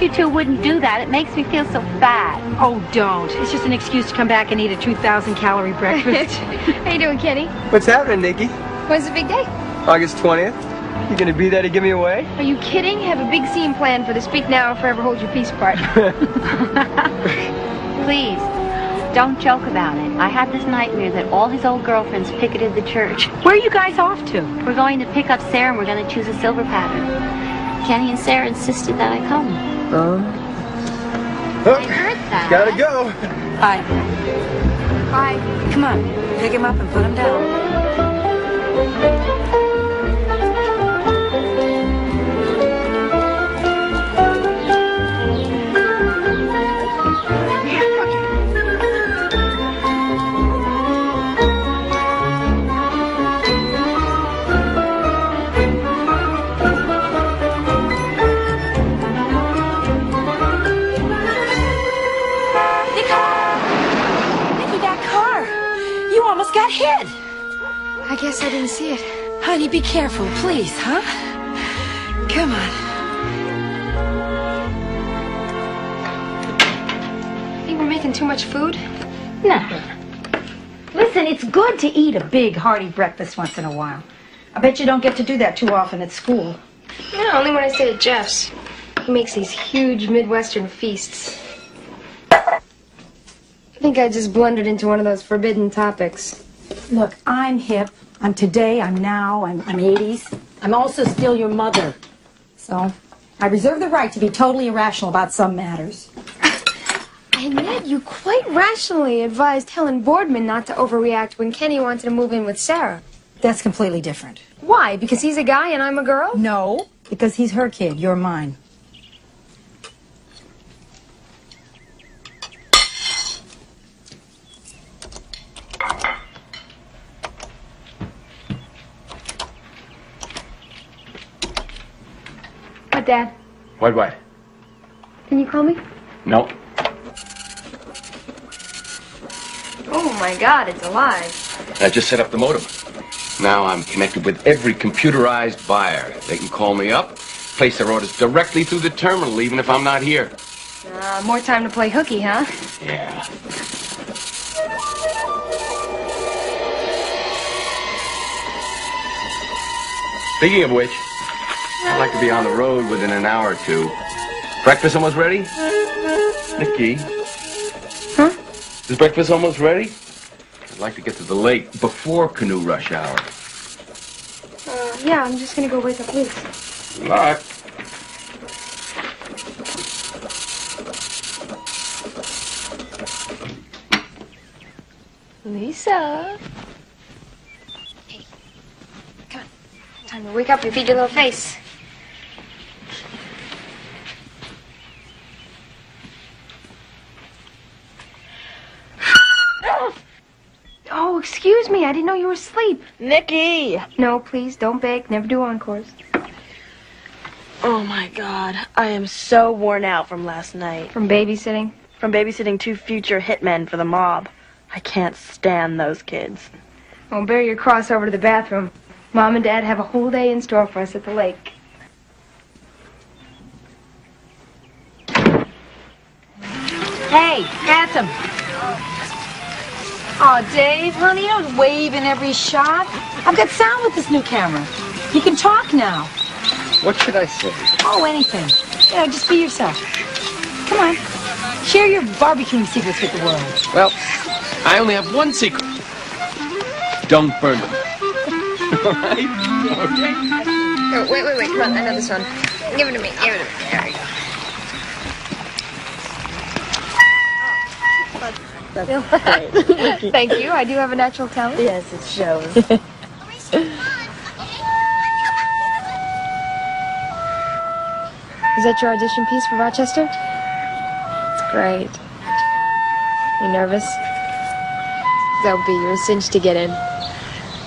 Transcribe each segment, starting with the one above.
You two wouldn't do that. It makes me feel so bad. Oh, don't. It's just an excuse to come back and eat a 2,000-calorie breakfast. How you doing, Kenny? What's happening, Nikki? When's the big day? August 20th. You gonna be there to give me away? Are you kidding? Have a big scene planned for the Speak Now or Forever Hold Your Peace part. Please, don't joke about it. I had this nightmare that all his old girlfriends picketed the church. Where are you guys off to? We're going to pick up Sarah and we're going to choose a silver pattern. Kenny and Sarah insisted that I come. Oh, I heard that. Gotta go. Bye. Bye. Come on. Pick him up and put him down. Got hit. I guess I didn't see it. Honey, be careful, please, huh? Come on. Think we're making too much food? Nothing. Listen, it's good to eat a big, hearty breakfast once in a while. I bet you don't get to do that too often at school. Yeah, only when I stay at Jeff's. He makes these huge Midwestern feasts. I think I just blundered into one of those forbidden topics. Look, I'm hip. I'm today, I'm now, I'm 80s. I'm also still your mother. So, I reserve the right to be totally irrational about some matters. And yet you quite rationally advised Helen Boardman not to overreact when Kenny wanted to move in with Sarah. That's completely different. Why? Because he's a guy and I'm a girl? No, because he's her kid, you're mine. What, Dad? What? Can you call me? No. Oh my God, it's alive. I just set up the modem. Now I'm connected with every computerized buyer. They can call me up, place their orders directly through the terminal, even if I'm not here. More time to play hooky, huh? Yeah. Speaking of which, I'd like to be on the road within an hour or two. Breakfast almost ready? Nikki? Huh? Is breakfast almost ready? I'd like to get to the lake before canoe rush hour. Yeah, I'm just gonna go wake up Luke. All right. Lisa. Hey, come on. Time to wake up and feed your little face. Oh, excuse me. I didn't know you were asleep. Nikki! No, please, don't beg. Never do encores. Oh, my God. I am so worn out from last night. From babysitting? From babysitting 2 future hitmen for the mob. I can't stand those kids. Well, bear your cross over to the bathroom. Mom and Dad have a whole day in store for us at the lake. Hey, handsome. Oh, Dave, honey, you don't wave in every shot. I've got sound with this new camera. You can talk now. What should I say? Oh, anything. Yeah, just be yourself. Come on. Share your barbecuing secrets with the world. Well, I only have one secret. Don't burn them. All right? Okay? Oh, wait. Come on, I know this one. Give it to me. There we go. That's great. Thank you. I do have a natural talent. Yes, it shows. Is that your audition piece for Rochester? It's great. You nervous? Don't be. You're a cinch to get in.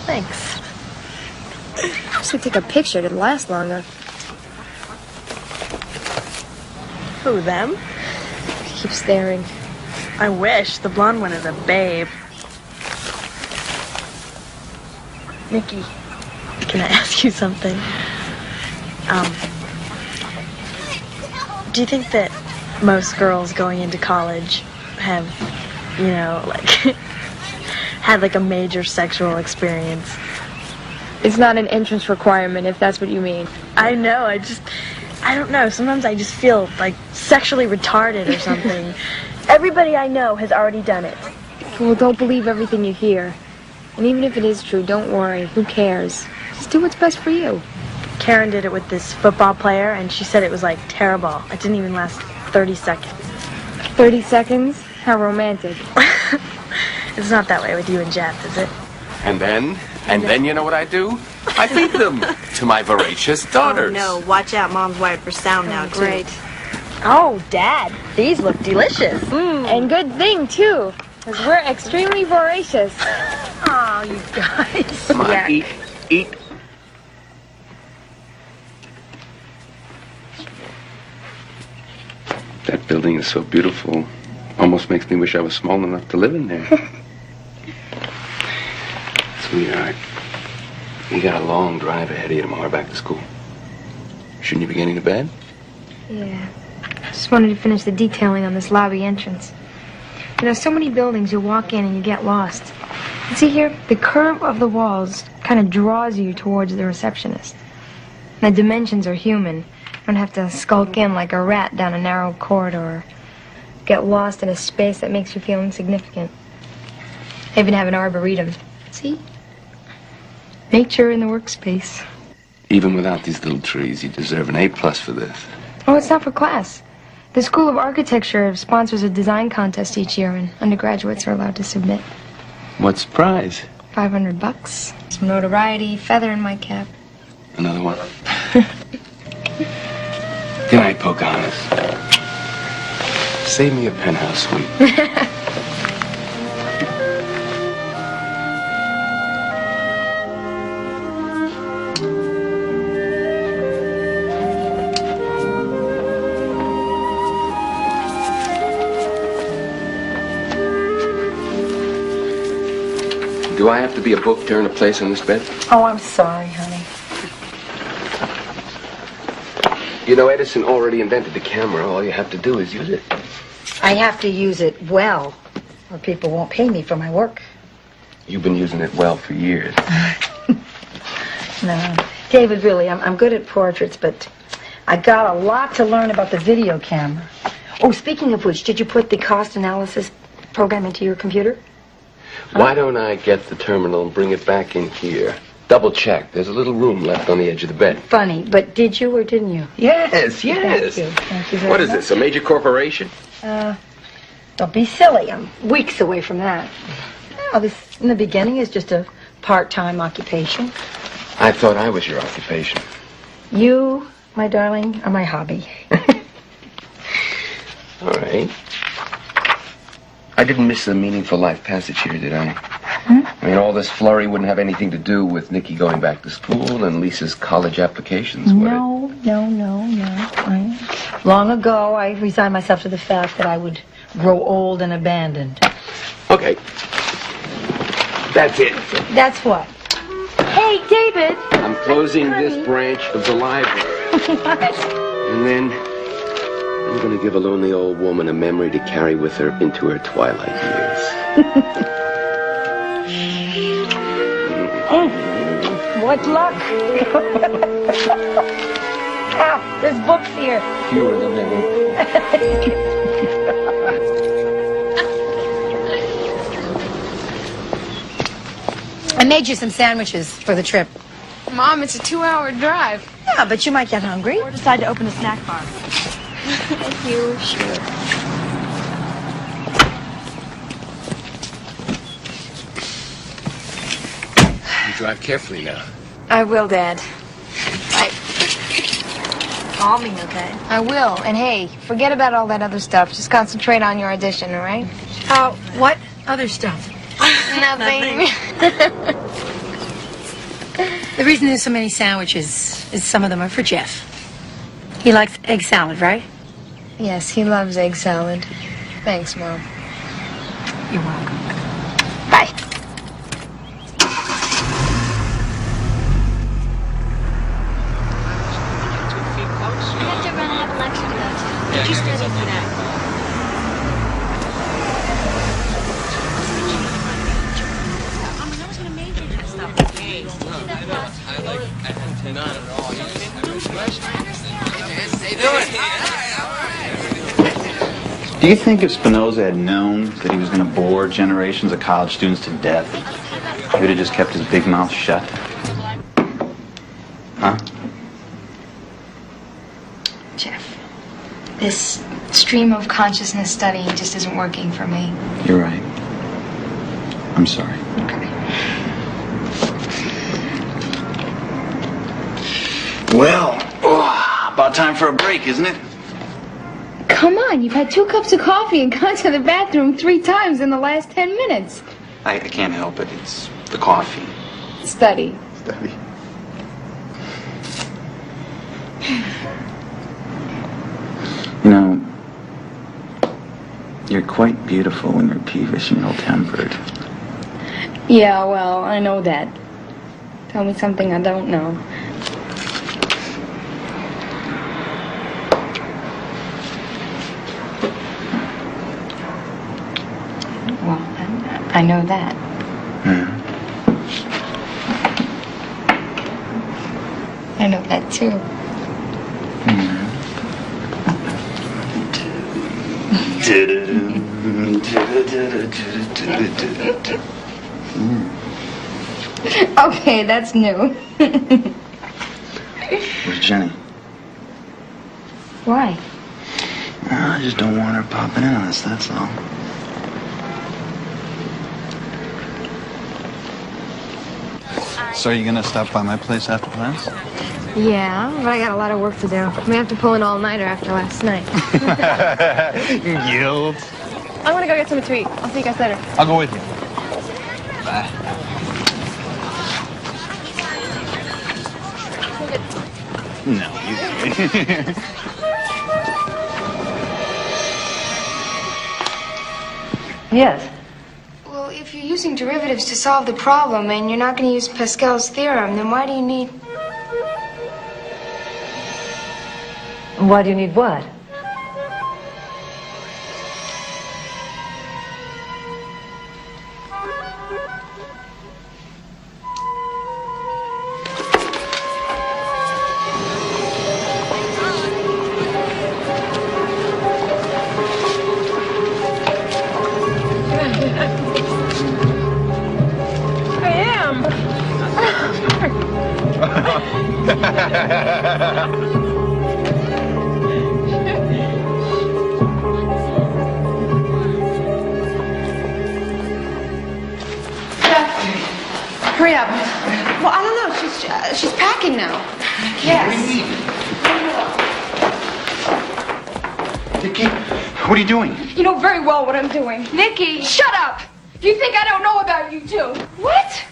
Thanks. I should take a picture to last longer. Who, them? Keep staring. I wish. The blonde one is a babe. Nikki, can I ask you something? Do you think that most girls going into college have, you know, like, had like a major sexual experience? It's not an entrance requirement, if that's what you mean. I know, I don't know. Sometimes I just feel like sexually retarded or something. Everybody I know has already done it. Well, don't believe everything you hear. And even if it is true, don't worry. Who cares? Just do what's best for you. Karen did it with this football player, and she said it was like terrible. It didn't even last 30 seconds. 30 seconds? How romantic. It's not that way with you and Jeff, is it? And then you know what I do? I feed them to my voracious daughters. Oh, no. Watch out. Mom's wired for sound now, too. Great. Oh, Dad. These look delicious. And good thing, too. Because we're extremely voracious. Oh, you guys. Come on, Yuck. eat. That building is so beautiful. Almost makes me wish I was small enough to live in there. Sweetheart, you got a long drive ahead of you tomorrow back to school. Shouldn't you be getting to bed? Yeah. Just wanted to finish the detailing on this lobby entrance. You know, so many buildings, you walk in and you get lost. And see here, the curve of the walls kind of draws you towards the receptionist. And the dimensions are human. You don't have to skulk in like a rat down a narrow corridor or get lost in a space that makes you feel insignificant. I even have an arboretum. See? Nature in the workspace. Even without these little trees, you deserve an A+ for this. Oh, it's not for class. The School of Architecture sponsors a design contest each year, and undergraduates are allowed to submit. What's the prize? $500. Some notoriety, feather in my cap. Another one? Good night, Pocahontas. Save me a penthouse suite. Do I have to be a book to earn a place on this bed? Oh, I'm sorry, honey. You know, Edison already invented the camera. All you have to do is use it. I have to use it well, or people won't pay me for my work. You've been using it well for years. No. David, really, I'm good at portraits, but I got a lot to learn about the video camera. Oh, speaking of which, did you put the cost analysis program into your computer? Why don't I get the terminal and bring it back in here? Double check. There's a little room left on the edge of the bed. Funny, but did you or didn't you? Yes. Thank you. Thank you very What is much. this, a major corporation? Don't be silly. I'm weeks away from that. No, this, in the beginning, is just a part-time occupation. I thought I was your occupation. You, my darling, are my hobby. All right. I didn't miss the meaningful life passage here, did I? I mean, all this flurry wouldn't have anything to do with Nikki going back to school and Lisa's college applications, would it? No. Long ago, I resigned myself to the fact that I would grow old and abandoned. Okay. That's it. That's what? Hey, David! I'm closing this branch of the library. And then I'm going to give a lonely old woman a memory to carry with her into her twilight years. What luck! Ah, there's books here. Fewer than ever. I made you some sandwiches for the trip. Mom, it's a 2-hour drive. Yeah, but you might get hungry. Or decide to open a snack bar. Thank you. Sure. You drive carefully now. I will, Dad. Call me, okay? I will. And hey, forget about all that other stuff. Just concentrate on your audition, all right? What other stuff? Nothing. The reason there's so many sandwiches is some of them are for Jeff. He likes egg salad, right? Yes, he loves egg salad. Thanks, Mom. You're welcome. Bye. Do you think if Spinoza had known that he was going to bore generations of college students to death, he would have just kept his big mouth shut? Huh? Jeff, this stream of consciousness studying just isn't working for me. You're right. I'm sorry. Okay. Well, about time for a break, isn't it? Come on, you've had 2 cups of coffee and gone to the bathroom 3 times in the last 10 minutes. I can't help it. It's the coffee. Study. You know, you're quite beautiful when you're peevish and ill-tempered. Yeah, well, I know that. Tell me something I don't know. Well, I know that. Yeah. I know that too. Okay, that's new. Where's Jenny? Why? I just don't want her popping in on us, that's all. So are you gonna stop by my place after class? Yeah, but I got a lot of work to do. We have to pull an all-nighter after last night. Guilt. I'm gonna go get something to eat. I'll see you guys later. I'll go with you. Bye. No, you Yes. Well, if you're using derivatives to solve the problem and you're not going to use Pascal's theorem, then why do you need... Why do you need what? Hurry up. Well, I don't know. She's packing now. Yes. Nikki, what are you doing? You know very well what I'm doing. Nikki! Shut up! You think I don't know about you, too? What?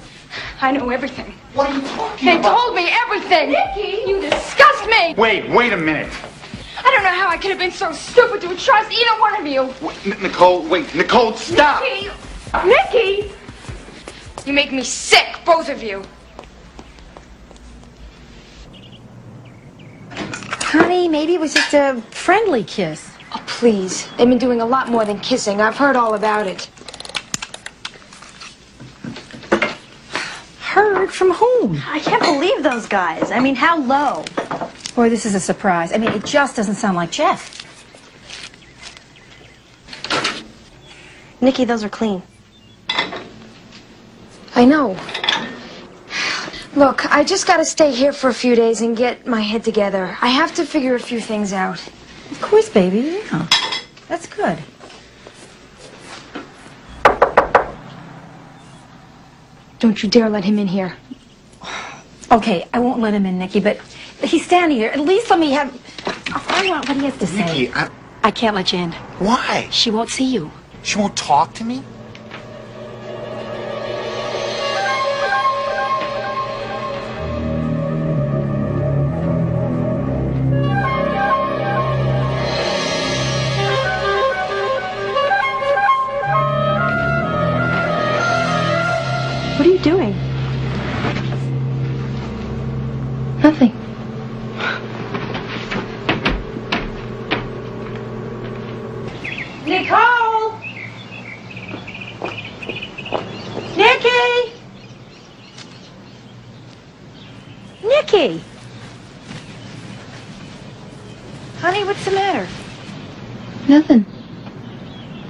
I know everything. What are you talking They told me everything. Nikki! You disgust me! Wait a minute. I don't know how I could have been so stupid to trust either one of you. Nicole, stop. Nikki! Nikki! You make me sick, both of you. Honey, maybe it was just a friendly kiss. Oh, please. They've been doing a lot more than kissing. I've heard all about it. Heard from whom? I can't believe those guys. I mean, how low? Boy, this is a surprise. I mean, it just doesn't sound like Jeff. Nikki, those are clean. I know. Look, I just gotta stay here for a few days and get my head together. I have to figure a few things out. Of course, baby. Yeah. That's good. Don't you dare let him in here. Okay, I won't let him in, Nikki, but he's standing here. At least let me have... I'll find out what he has to say. Nikki, I can't let you in. why? She won't see you. She won't talk to me? Nikki! Honey, what's the matter? Nothing.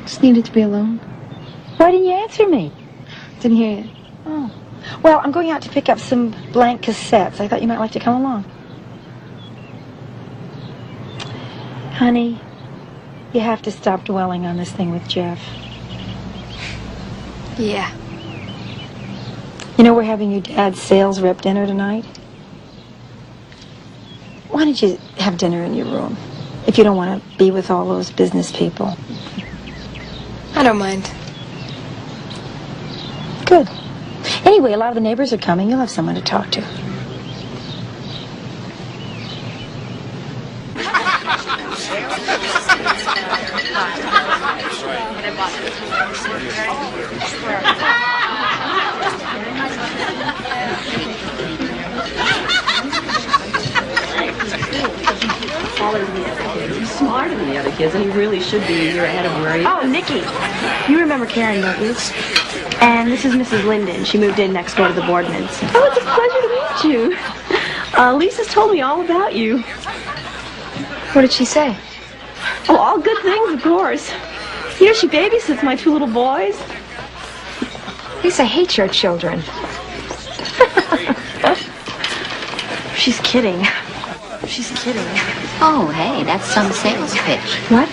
Just needed to be alone. Why didn't you answer me? Didn't hear you. Oh. Well, I'm going out to pick up some blank cassettes. I thought you might like to come along. Honey, you have to stop dwelling on this thing with Jeff. Yeah. You know we're having your dad's sales rep dinner tonight? Why don't you have dinner in your room if you don't want to be with all those business people? I don't mind. Good. Anyway, a lot of the neighbors are coming. You'll have someone to talk to. He's smarter than the other kids, and he really should be a year ahead of where he is. Oh, Nikki, you remember Karen, don't you? And this is Mrs. Linden. She moved in next door to the Boardmans. Oh, it's a pleasure to meet you. Lisa's told me all about you. What did she say? Oh, all good things, of course. You know, she babysits my 2 little boys. Lisa hates your children. She's kidding. She's kidding. Oh, hey, that's some sales pitch. What?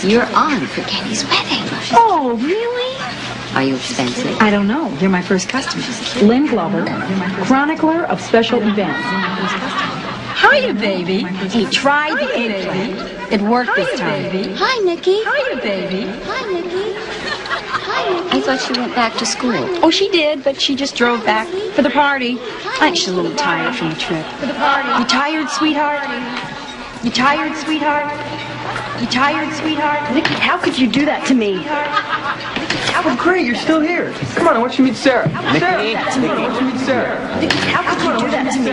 You're on for Kenny's wedding. Oh, really? Are you expensive? I don't know. You're my first customer. Lynn Glover, chronicler of special events. Hiya, baby. He tried the egg. It worked this time. Hi, Nikki. Hiya, baby. Hi, Nikki. Hi, Nikki. I thought she went back to school. Oh, she did, but she just drove back for the party. I think she's a little tired from the trip. For the party. You tired, sweetheart? You tired, sweetheart? You tired, sweetheart? Nikki, how could you do that to me? Oh, great, you're still here. Come on, I want you to meet Sarah. Sarah, I want you to meet Sarah. Nikki, how could you do that to me?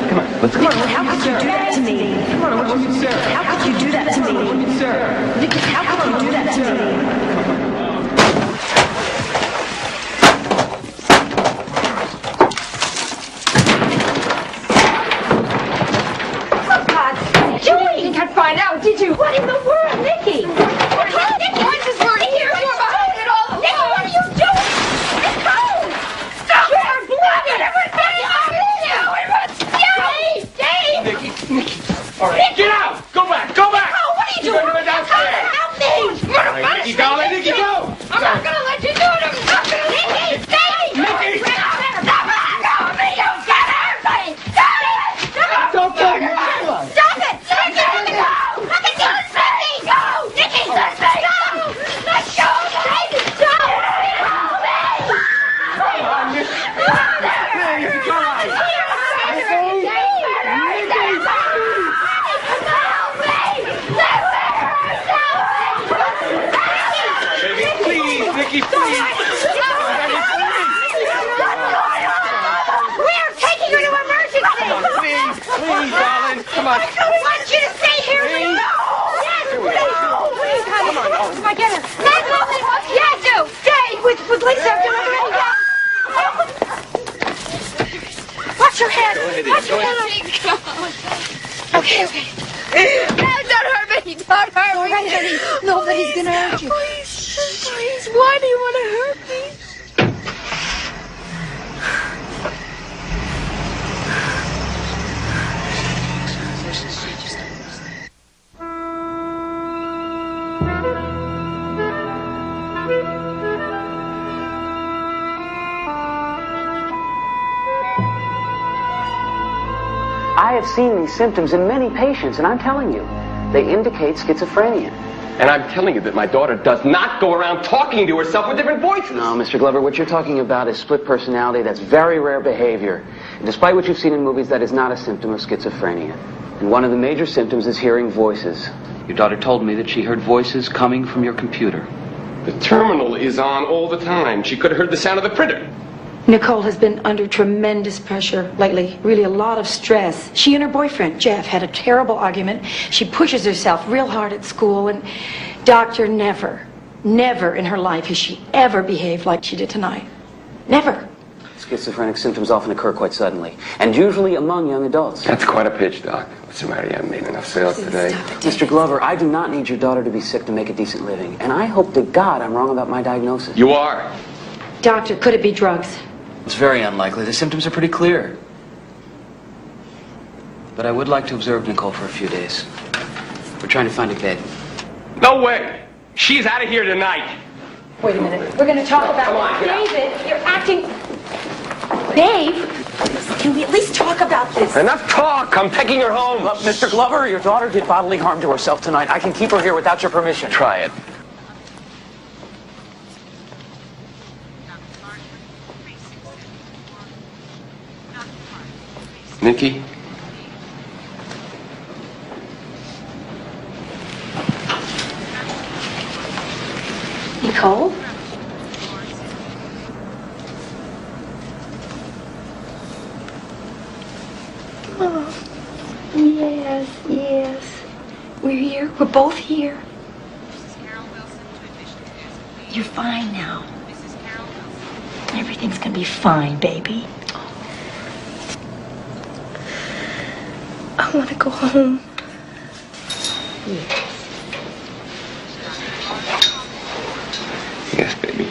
Come on, let's go. Nikki, how could you do that to me? Come on, I want you to meet Sarah. How could you do that to me? Meet Sarah. Nikki, how could you do that to me? Find out, did you? What in the world, Nikki? Nikki, what's this word here? You're behind it all the Nikki, what are you doing? It's cold. Stop it. You're blocking everything. Dave. Nikki, all right, get out. Go back, go back. Oh, what are you doing? You're downstairs. Help me. All right, Nikki, darling, Nikki, go. I'm not going to let you do it. I'm not going to let you. Nikki. Nikki. Stop it. Go me. You got everybody. Stop it. Don't kill me. Come on. Stop it. Nikki, go. Look at you. Nikki, go. Nikki, let me go. Let's go. Nikki, go. Help me. Come on, Nikki. Please, come on. Baby, please, Nikki, please. We're taking you to emergency. Please, darling, come on. I want you to stay here. Please. Yes, please, honey. Come on, oh. I get it. Yes, you. Stay with Lisa. Watch your head. Watch your head. Okay. Don't hurt me. Don't hurt me. Honey, nobody's gonna hurt you. Please, why do you want to hurt me? I have seen these symptoms in many patients, and I'm telling you, they indicate schizophrenia. And I'm telling you that my daughter does not go around talking to herself with different voices. No, Mr. Glover, what you're talking about is split personality. That's very rare behavior. And despite what you've seen in movies, that is not a symptom of schizophrenia. And one of the major symptoms is hearing voices. Your daughter told me that she heard voices coming from your computer. The terminal is on all the time. She could have heard the sound of the printer. Nicole has been under tremendous pressure lately, really a lot of stress. She and her boyfriend, Jeff, had a terrible argument. She pushes herself real hard at school, and Doctor, never in her life has she ever behaved like she did tonight. Never. Schizophrenic symptoms often occur quite suddenly, and usually among young adults. That's quite a pitch, Doc. What's the matter? You haven't made enough sales today. Mr. Glover, I do not need your daughter to be sick to make a decent living, and I hope to God I'm wrong about my diagnosis. You are. Doctor, could it be drugs? It's very unlikely. The symptoms are pretty clear. But I would like to observe Nicole for a few days. We're trying to find a bed. No way! She's out of here tonight. Wait a minute. We're going to talk about... Come on, get out. David, you're acting... Babe, can we at least talk about this? Enough talk! I'm taking her home. Look, Mr. Glover, your daughter did bodily harm to herself tonight. I can keep her here without your permission. Try it. Nikki? Nicole? Oh, yes. We're here. We're both here. You're fine now. Everything's gonna be fine, baby. I want to go home. Yes, baby.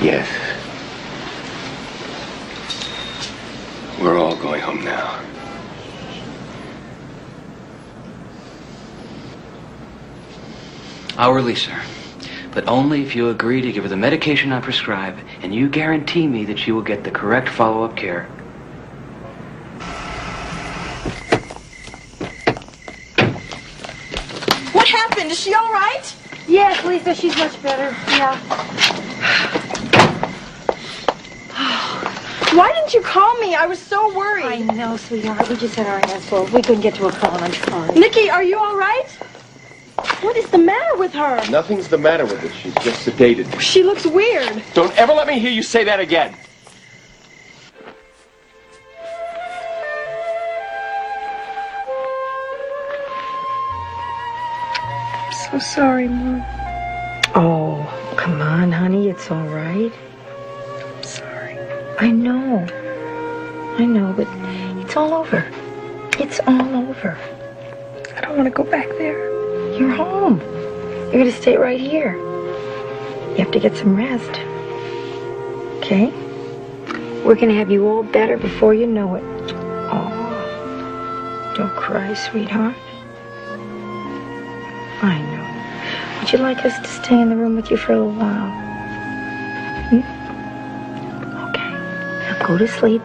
Yes. We're all going home now. I'll release her. But only if you agree to give her the medication I prescribe, and you guarantee me that she will get the correct follow-up care. What happened? Is she all right? Yes, Lisa, she's much better. Yeah. Why didn't you call me? I was so worried. I know, sweetheart. We just had our hands full. We couldn't get to a phone. I'm sorry. Nikki, are you all right? What is the matter with her? Nothing's the matter with it. She's just sedated. She looks weird. Don't ever let me hear you say that again. I'm so sorry, Mom. Oh, come on, honey. It's all right. I'm sorry. I know, but it's all over. It's all over. I don't want to go back there. You're home. You're going to stay right here. You have to get some rest. Okay? We're going to have you all better before you know it. Oh, don't cry, sweetheart. I know. Would you like us to stay in the room with you for a little while? Okay. Now go to sleep.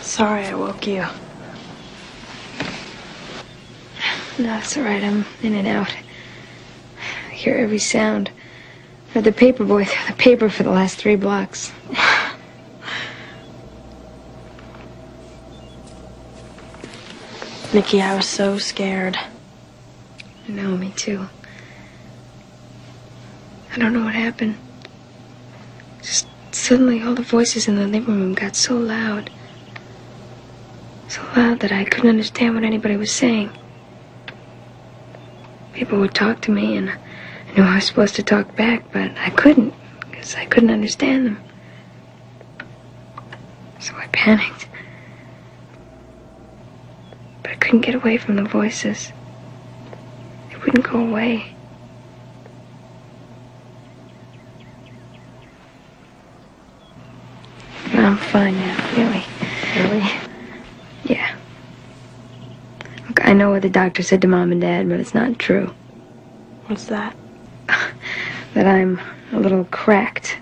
Sorry I woke you. No, it's all right. I'm in and out. I hear every sound. Heard the paper boy through the paper for the last 3 blocks. Nikki, I was so scared. I know, me too. I don't know what happened. Just suddenly all the voices in the living room got so loud. So loud that I couldn't understand what anybody was saying. People would talk to me, and I knew I was supposed to talk back, but I couldn't, because I couldn't understand them. So I panicked. But I couldn't get away from the voices. They wouldn't go away. But I'm fine now, really. Really? Yeah. Look, I know what the doctor said to Mom and Dad, but it's not true. What's that? That I'm a little cracked.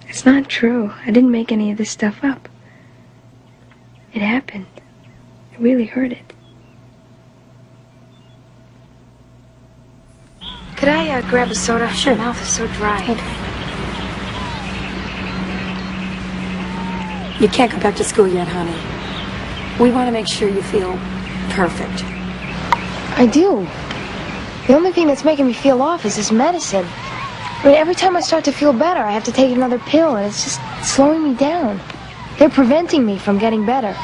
It's not true. I didn't make any of this stuff up. It happened. I really heard it. Could I grab a soda? Sure. My mouth is so dry. You can't go back to school yet, honey. We want to make sure you feel perfect. I do. The only thing that's making me feel off is this medicine. I mean, every time I start to feel better, I have to take another pill, and it's just slowing me down. They're preventing me from getting better.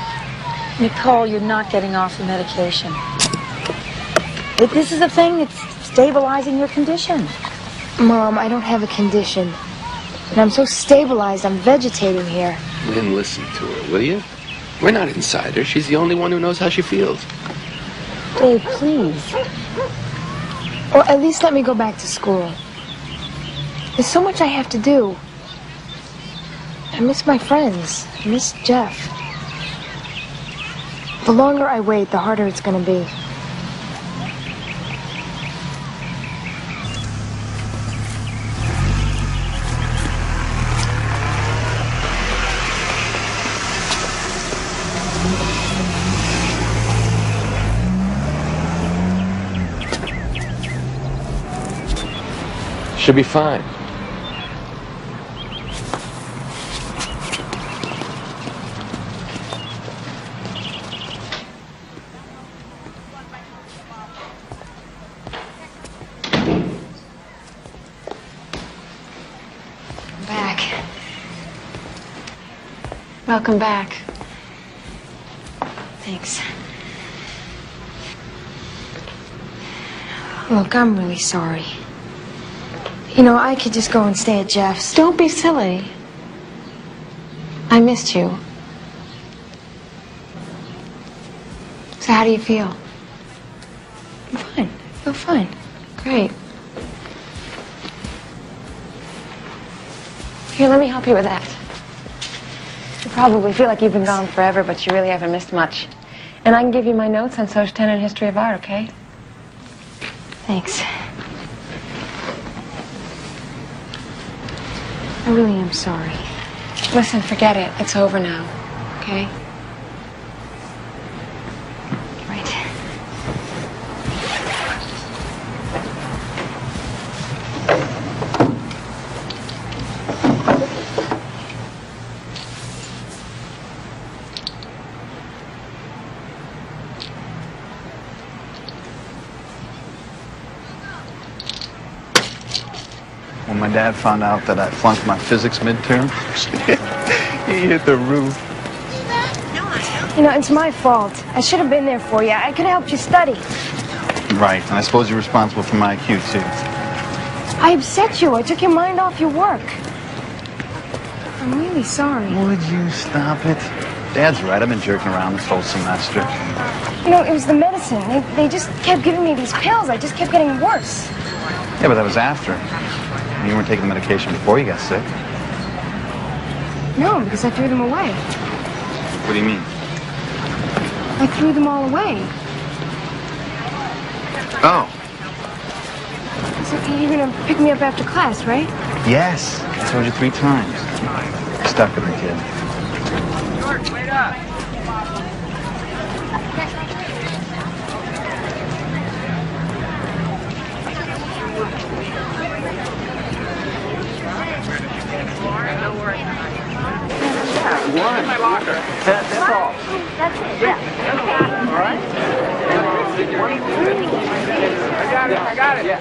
Nicole, you're not getting off the medication. This is a thing that's stabilizing your condition. Mom, I don't have a condition. And I'm so stabilized, I'm vegetating here. Lynn, listen to her, will you? We're not insiders. She's the only one who knows how she feels. Dave, please. Or at least let me go back to school. There's so much I have to do. I miss my friends. I miss Jeff. The longer I wait, the harder it's going to be. Should be fine. Welcome back. Thanks. Look, I'm really sorry. You know, I could just go and stay at Jeff's. Don't be silly. I missed you. So how do you feel? I'm fine. I feel fine. Great. Here, let me help you with that. You probably feel like you've been gone forever, but you really haven't missed much. And I can give you my notes on Social and History of Art, okay? Thanks. I really am sorry. Listen, forget it. It's over now, okay? Right. When my dad found out that I flunked my physics midterm, he hit the roof. You know, it's my fault. I should have been there for you. I could have helped you study. Right, and I suppose you're responsible for my IQ, too. I upset you. I took your mind off your work. I'm really sorry. Would you stop it? Dad's right. I've been jerking around this whole semester. You know, it was the medicine. They just kept giving me these pills. I just kept getting worse. Yeah, but that was after. You weren't taking the medication before you got sick. No, because I threw them away. What do you mean? I threw them all away. Oh. So you're gonna pick me up after class, right? Yes. I told you 3 times. You're stuck with me, kid. George, wait up. One. My locker. That's all. That's it. Yeah. All right? I got it. Yeah.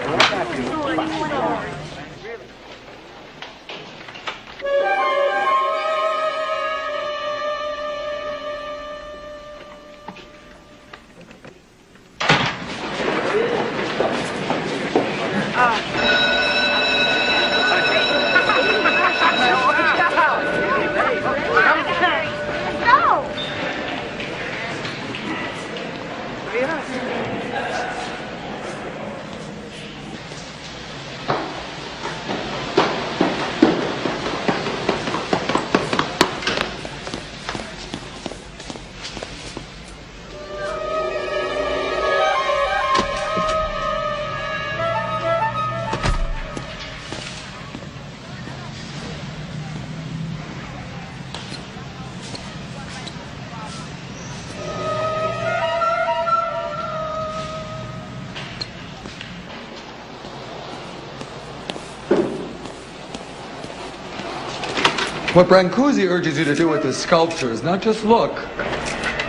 What Brancusi urges you to do with this sculpture is not just look,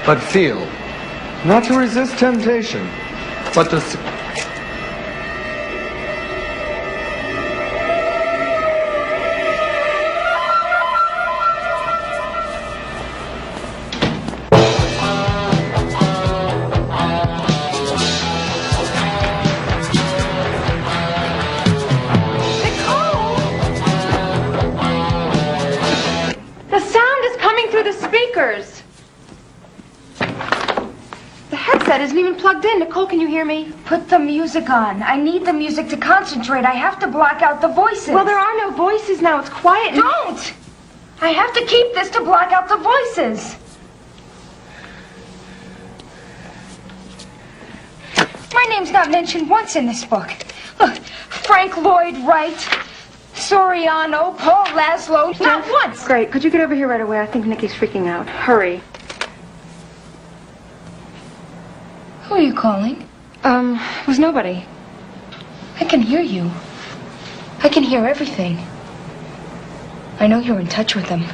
but feel. Not to resist temptation, but to... The sound is coming through the speakers. The headset isn't even plugged in. Nicole, can you hear me? Put the music on. I need the music to concentrate. I have to block out the voices. Well, there are no voices now. It's quiet. Don't! I have to keep this to block out the voices. My name's not mentioned once in this book. Look, Frank Lloyd Wright, Soriano, Paul Laszlo, not once. Great. Could you get over here right away? I think Nikki's freaking out. Hurry. Who are you calling? It was nobody. I can hear you. I can hear everything. I know you're in touch with them.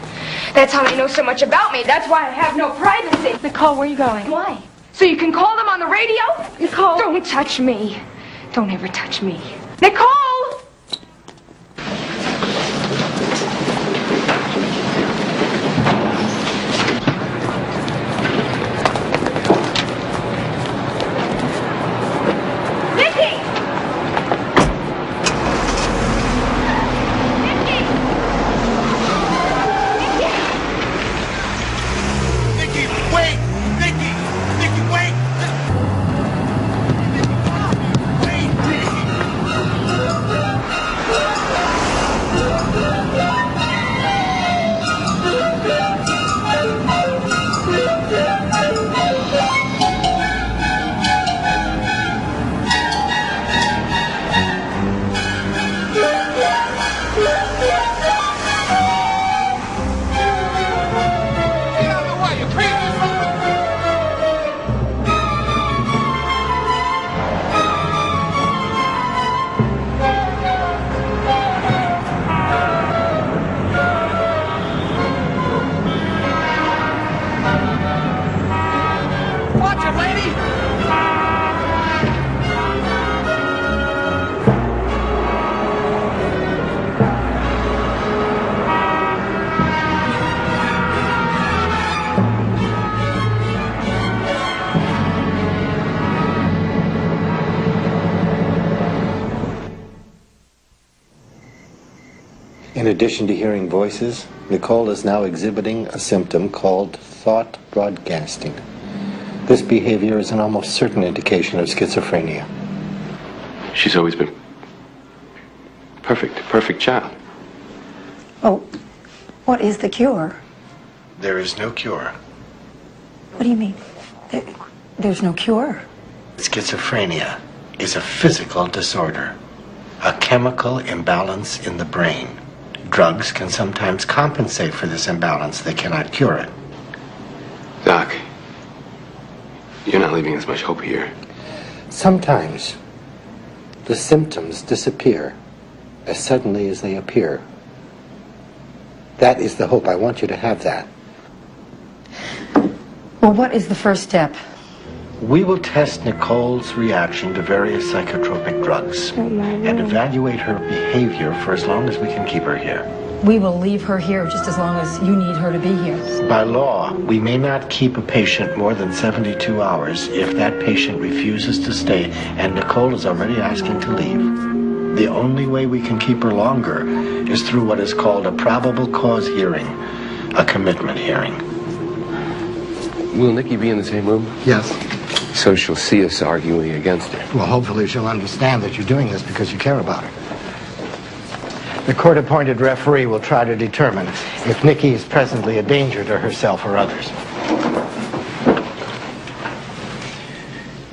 That's how they know so much about me. That's why I have no privacy. Nicole, where are you going? Why? So you can call them on the radio? Nicole. Don't touch me. Don't ever touch me. Nicole! In addition to hearing voices, Nicole is now exhibiting a symptom called thought broadcasting. This behavior is an almost certain indication of schizophrenia. She's always been perfect child. Oh, what is the cure? There is no cure. What do you mean? There's no cure. Schizophrenia is a physical disorder, a chemical imbalance in the brain. Drugs can sometimes compensate for this imbalance. They cannot cure it. Doc, you're not leaving us much hope here. Sometimes the symptoms disappear as suddenly as they appear. That is the hope. I want you to have that. Well, what is the first step? We will test Nicole's reaction to various psychotropic drugs and evaluate her behavior for as long as we can keep her here. We will leave her here just as long as you need her to be here. By law, we may not keep a patient more than 72 hours if that patient refuses to stay, and Nicole is already asking to leave. The only way we can keep her longer is through what is called a probable cause hearing, a commitment hearing. Will Nikki be in the same room? Yes. So she'll see us arguing against her. Well, hopefully she'll understand that you're doing this because you care about her. The court-appointed referee will try to determine if Nikki is presently a danger to herself or others.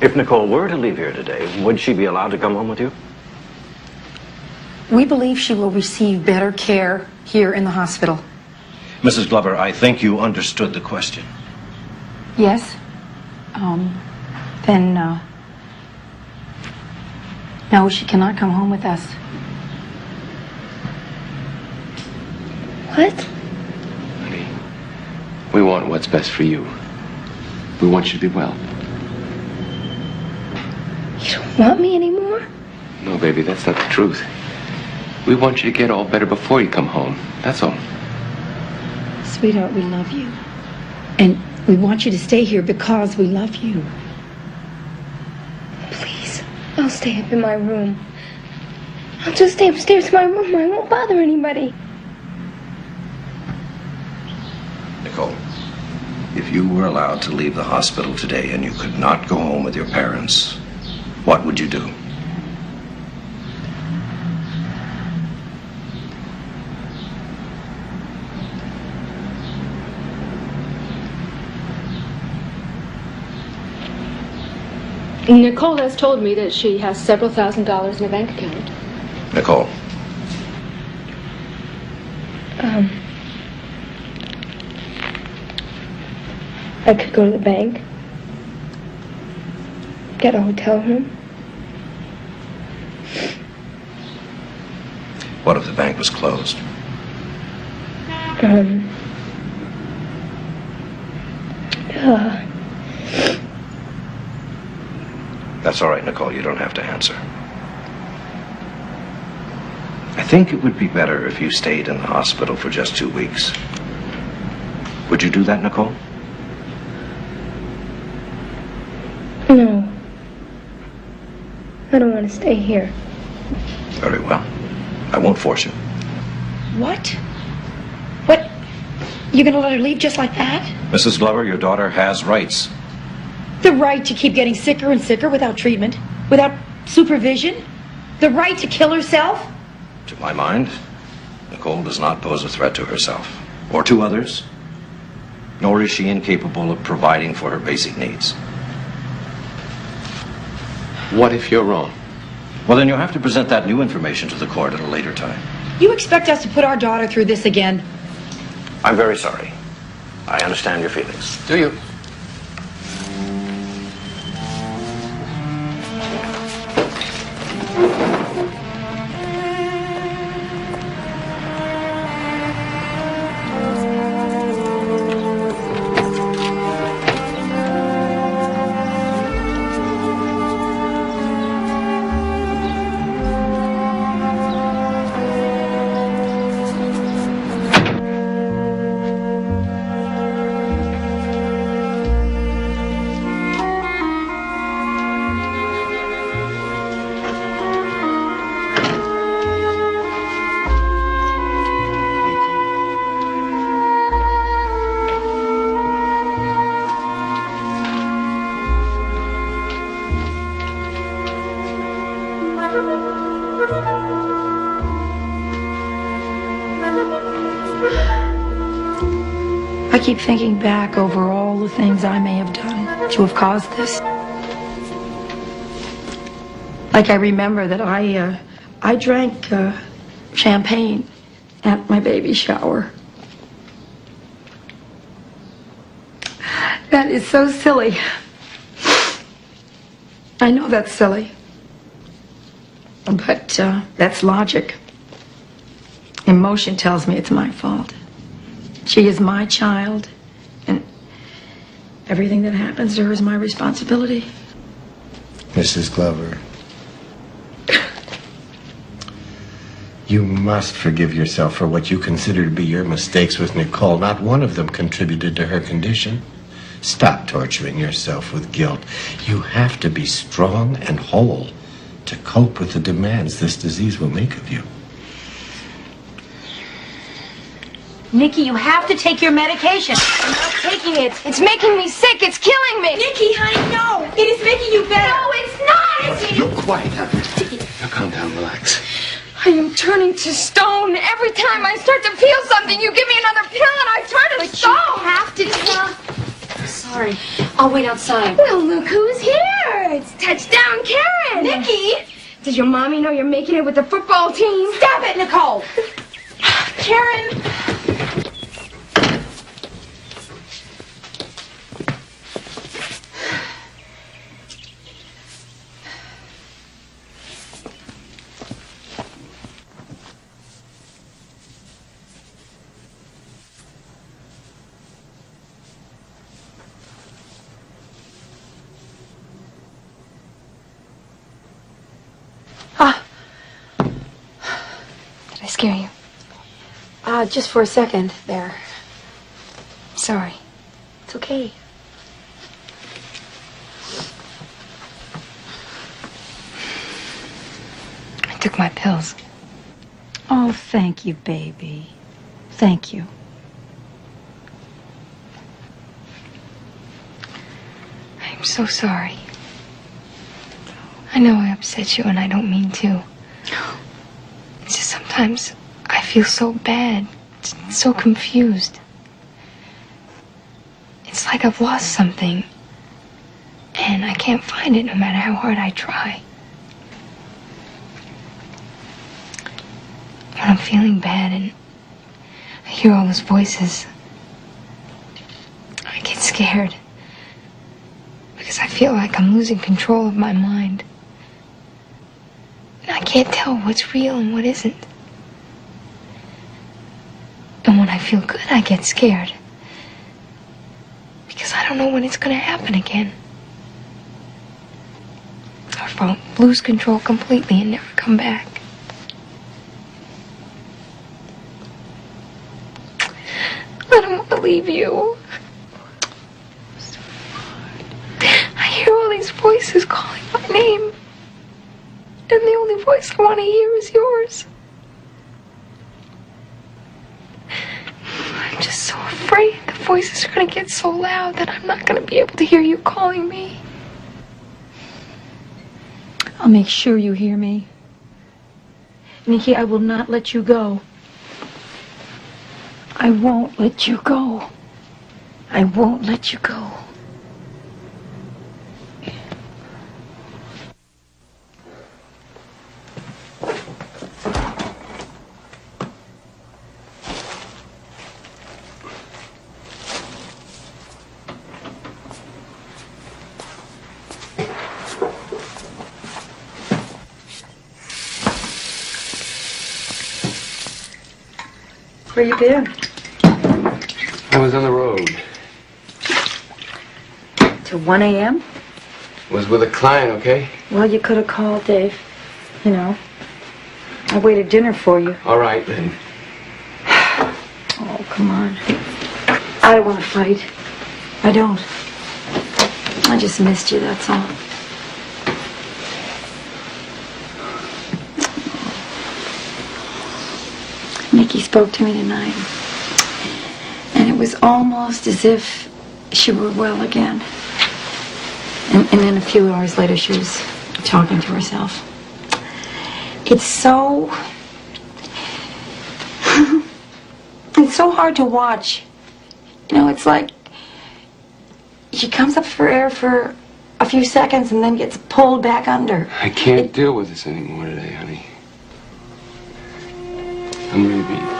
If Nicole were to leave here today, would she be allowed to come home with you? We believe she will receive better care here in the hospital. Mrs. Glover, I think you understood the question. Yes? Then, no, she cannot come home with us. What? Honey, we want what's best for you. We want you to be well. You don't want me anymore? No, baby, that's not the truth. We want you to get all better before you come home. That's all. Sweetheart, we love you. And we want you to stay here because we love you. Please, I'll stay up in my room. I'll just stay upstairs in my room. I won't bother anybody. Nicole, if you were allowed to leave the hospital today and you could not go home with your parents, what would you do? Nicole has told me that she has several $1,000s in a bank account. Nicole. I could go to the bank, get a hotel room. What if the bank was closed? That's all right, Nicole. You don't have to answer. I think it would be better if you stayed in the hospital for just 2 weeks. Would you do that, Nicole? No. I don't want to stay here. Very well. I won't force you. What? What? You're gonna let her leave just like that? Mrs. Glover, your daughter has rights. The right to keep getting sicker and sicker without treatment, without supervision? The right to kill herself? To my mind, Nicole does not pose a threat to herself or to others, nor is she incapable of providing for her basic needs. What if you're wrong? Well, then you'll have to present that new information to the court at a later time. You expect us to put our daughter through this again? I'm very sorry. I understand your feelings. Do you? I keep thinking back over all the things I may have done to have caused this. Like I remember that I drank champagne at my baby shower. That is so silly. I know that's silly. But that's logic. Emotion tells me it's my fault. She is my child, and everything that happens to her is my responsibility. Mrs. Glover, you must forgive yourself for what you consider to be your mistakes with Nicole. Not one of them contributed to her condition. Stop torturing yourself with guilt. You have to be strong and whole to cope with the demands this disease will make of you. Nikki, you have to take your medication. I'm not taking it. It's making me sick. It's killing me. Nikki, honey, no. It is making you better. No, it's not. Look, quiet now. Now calm down, relax. I am turning to stone. Every time I start to feel something, you give me another pill and I turn to stone. You have to Sorry. I'll wait outside. Well, look who's here. It's touchdown Karen. Nikki! Does your mommy know you're making it with the football team? Stop it, Nicole. Karen. scare you? Just for a second there. Sorry. It's okay. I took my pills. Oh, thank you, baby. Thank you. I'm so sorry. I know I upset you, and I don't mean to. It's just sometimes I feel so bad, so confused. It's like I've lost something, and I can't find it no matter how hard I try. When I'm feeling bad and I hear all those voices, I get scared. Because I feel like I'm losing control of my mind. And I can't tell what's real and what isn't. And when I feel good, I get scared. Because I don't know when it's going to happen again. Or if I'll lose control completely and never come back. I don't want to leave you. I hear all these voices calling my name. And the only voice I want to hear is yours. I'm just so afraid the voices are going to get so loud that I'm not going to be able to hear you calling me. I'll make sure you hear me. Nikki, I will not let you go. I won't let you go. I won't let you go. Where you been? I was on the road. Till 1 a.m.? Was with a client, okay? Well, you could have called, Dave. You know. I waited dinner for you. All right, then. Oh, come on. I don't want to fight. I don't. I just missed you, that's all. Nikki spoke to me tonight. And it was almost as if she were well again. And then a few hours later, she was talking to herself. It's so... it's so hard to watch. You know, it's like she comes up for air for a few seconds and then gets pulled back under. I can't deal with this anymore today, honey. I'm really beat.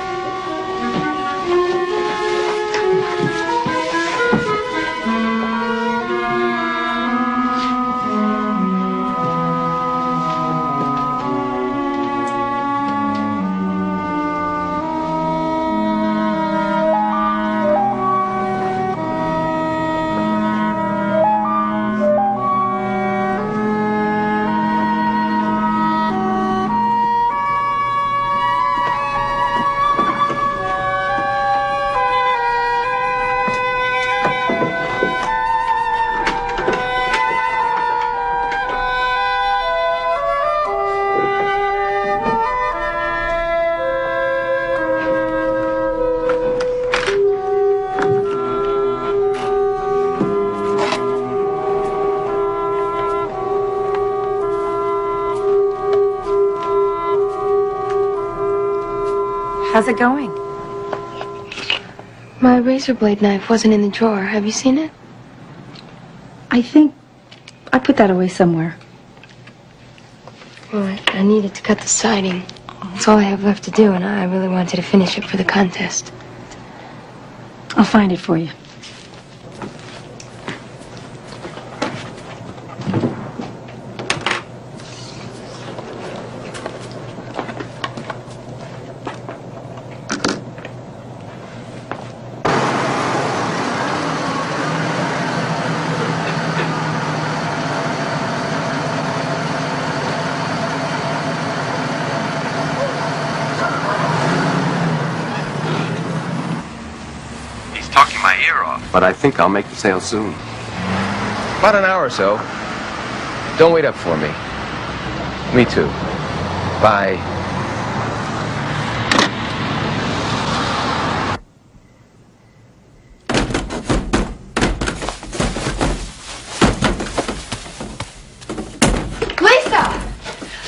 How's it going? My razor blade knife wasn't in the drawer. Have you seen it? I think I put that away somewhere. Well, I needed to cut the siding. That's all I have left to do, and I really wanted to finish it for the contest. I'll find it for you. but I think I'll make the sale soon. About an hour or so. Don't wait up for me. Me too. Bye.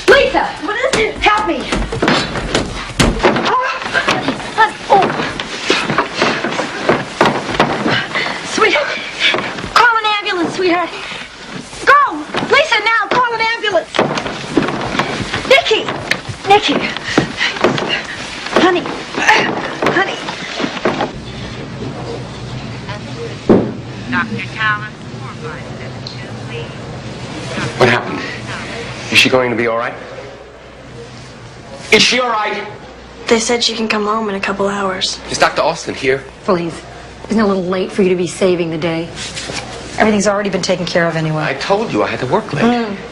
Lisa! What is it? Help me! Sweetheart, call an ambulance, sweetheart. Go! Lisa, now, call an ambulance. Nikki! Honey. Dr. Tallis, 4572, please. What happened? Is she going to be all right? Is she all right? They said she can come home in a couple hours. Is Dr. Austin here? Please. Isn't it a little late for you to be saving the day? Everything's already been taken care of anyway. I told you I had to work late.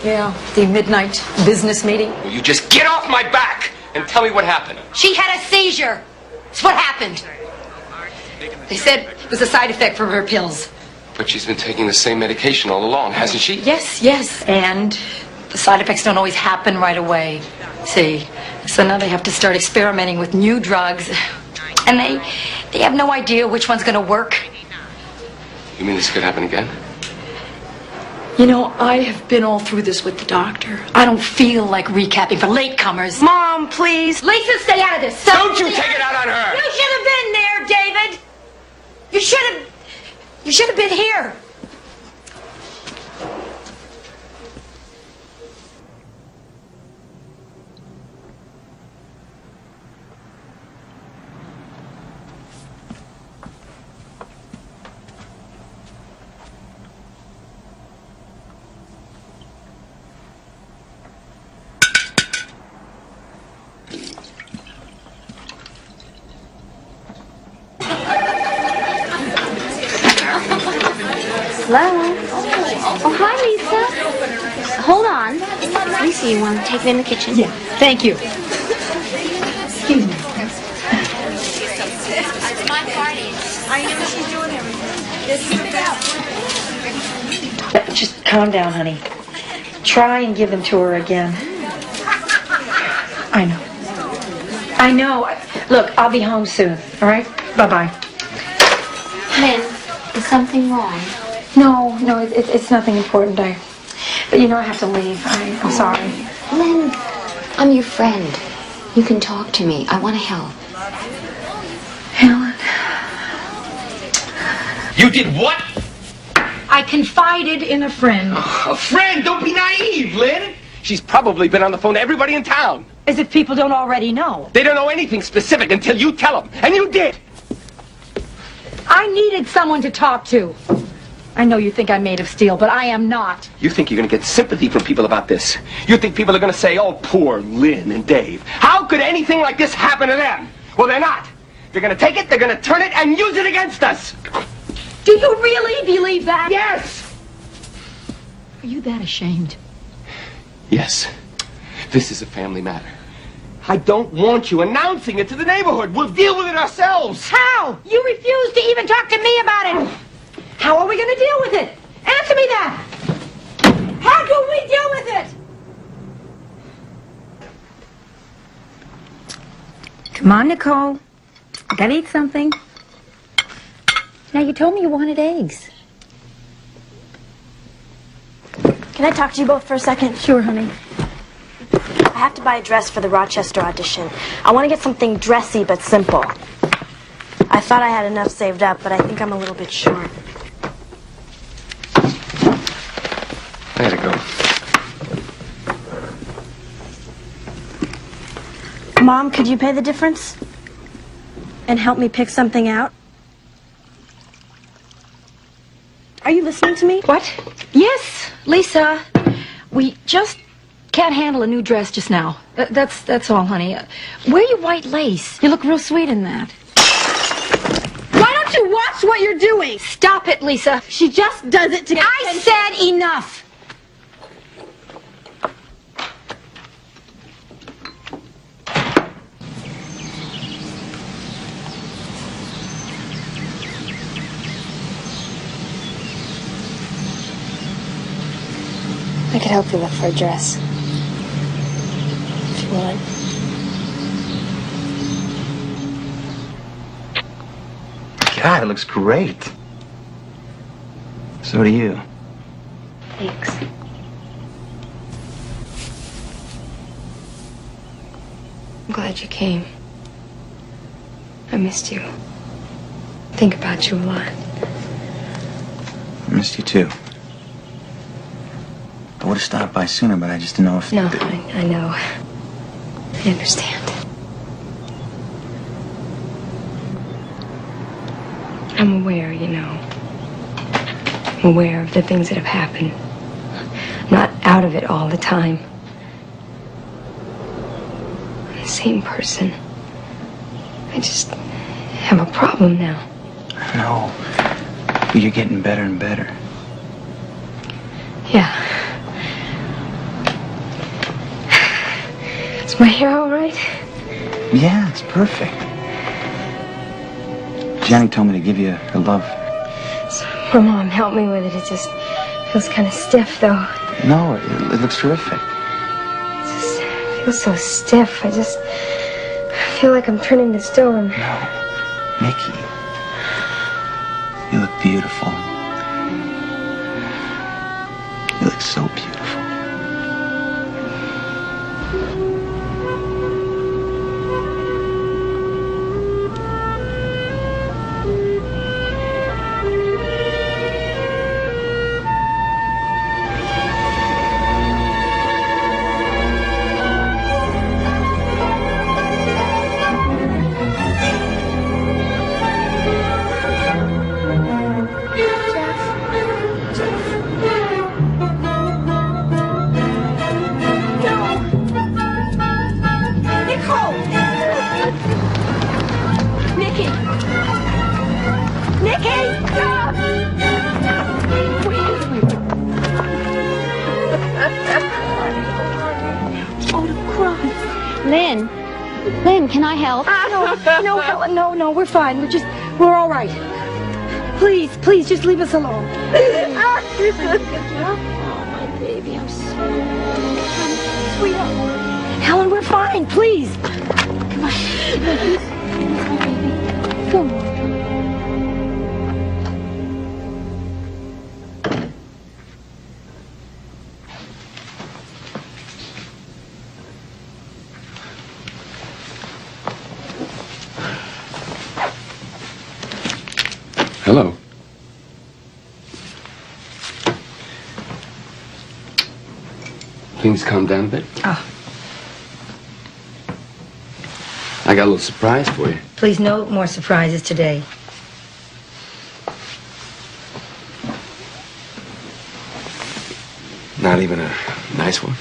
Yeah. The midnight business meeting. Will you just get off my back and tell me what happened? She had a seizure. That's what happened. They said it was a side effect from her pills. But she's been taking the same medication all along, hasn't she? Yes. And the side effects don't always happen right away. See? So now they have to start experimenting with new drugs. And they have no idea which one's going to work. You mean this could happen again? You know, I have been all through this with the doctor. I don't feel like recapping for latecomers. Mom, please. Lisa, stay out of this. Don't you take it out on her! You should have been there, David. You should have been here. Hello? Oh, hi, Lisa. Hold on. Lisa, you want to take me in the kitchen? Yeah, thank you. Excuse me. It's my party. I know she's doing everything. Just calm down, honey. Try and give them to her again. I know. Look, I'll be home soon, all right? Bye-bye. Lynn, is something wrong? No, it's nothing important. But you know I have to leave. I'm sorry. Lynn, I'm your friend. You can talk to me. I want to help. Helen. You did what? I confided in a friend. A friend? Don't be naive, Lynn. She's probably been on the phone to everybody in town. As if people don't already know. They don't know anything specific until you tell them. And you did. I needed someone to talk to. I know you think I'm made of steel, but I am not. You think you're going to get sympathy from people about this. You think people are going to say, oh, poor Lynn and Dave. How could anything like this happen to them? Well, they're not. They're going to take it, they're going to turn it, and use it against us. Do you really believe that? Yes. Are you that ashamed? Yes. This is a family matter. I don't want you announcing it to the neighborhood. We'll deal with it ourselves. How? You refuse to even talk to me about it. How are we going to deal with it? Answer me that. How do we deal with it? Come on, Nicole. I gotta eat something. Now, you told me you wanted eggs. Can I talk to you both for a second? Sure, honey. I have to buy a dress for the Rochester audition. I want to get something dressy but simple. I thought I had enough saved up, but I think I'm a little bit short. I gotta go. Mom, could you pay the difference? And help me pick something out? Are you listening to me? What? Yes, Lisa. We just can't handle a new dress just now. That's all, honey. Wear your white lace. You look real sweet in that. Why don't you watch what you're doing? Stop it, Lisa. She just does it to get I said enough. could help you look for a dress. If you want. God, it looks great. So do you. Thanks. I'm glad you came. I missed you. Think about you a lot. I missed you too. I would have stopped by sooner, but I just didn't know if... No, I know. I understand. I'm aware, you know. I'm aware of the things that have happened. I'm not out of it all the time. I'm the same person. I just have a problem now. I know. But you're getting better and better. Yeah. Is my hair all right? Yeah, it's perfect. Jenny told me to give you her love. My mom helped me with it. It just feels kind of stiff, though. No, it looks terrific. It just feels so stiff. I just feel like I'm turning to stone. No, Nikki. You look beautiful. You look so beautiful. Lynn, can I help? No, Helen, no, we're fine. We're all right. Please, just leave us alone. Oh, my baby, I'm sorry. Sweetheart. Helen, we're fine, please. Come on. Come on. Hello. Things calm down a bit? Oh. I got a little surprise for you. Please, no more surprises today. Not even a nice one?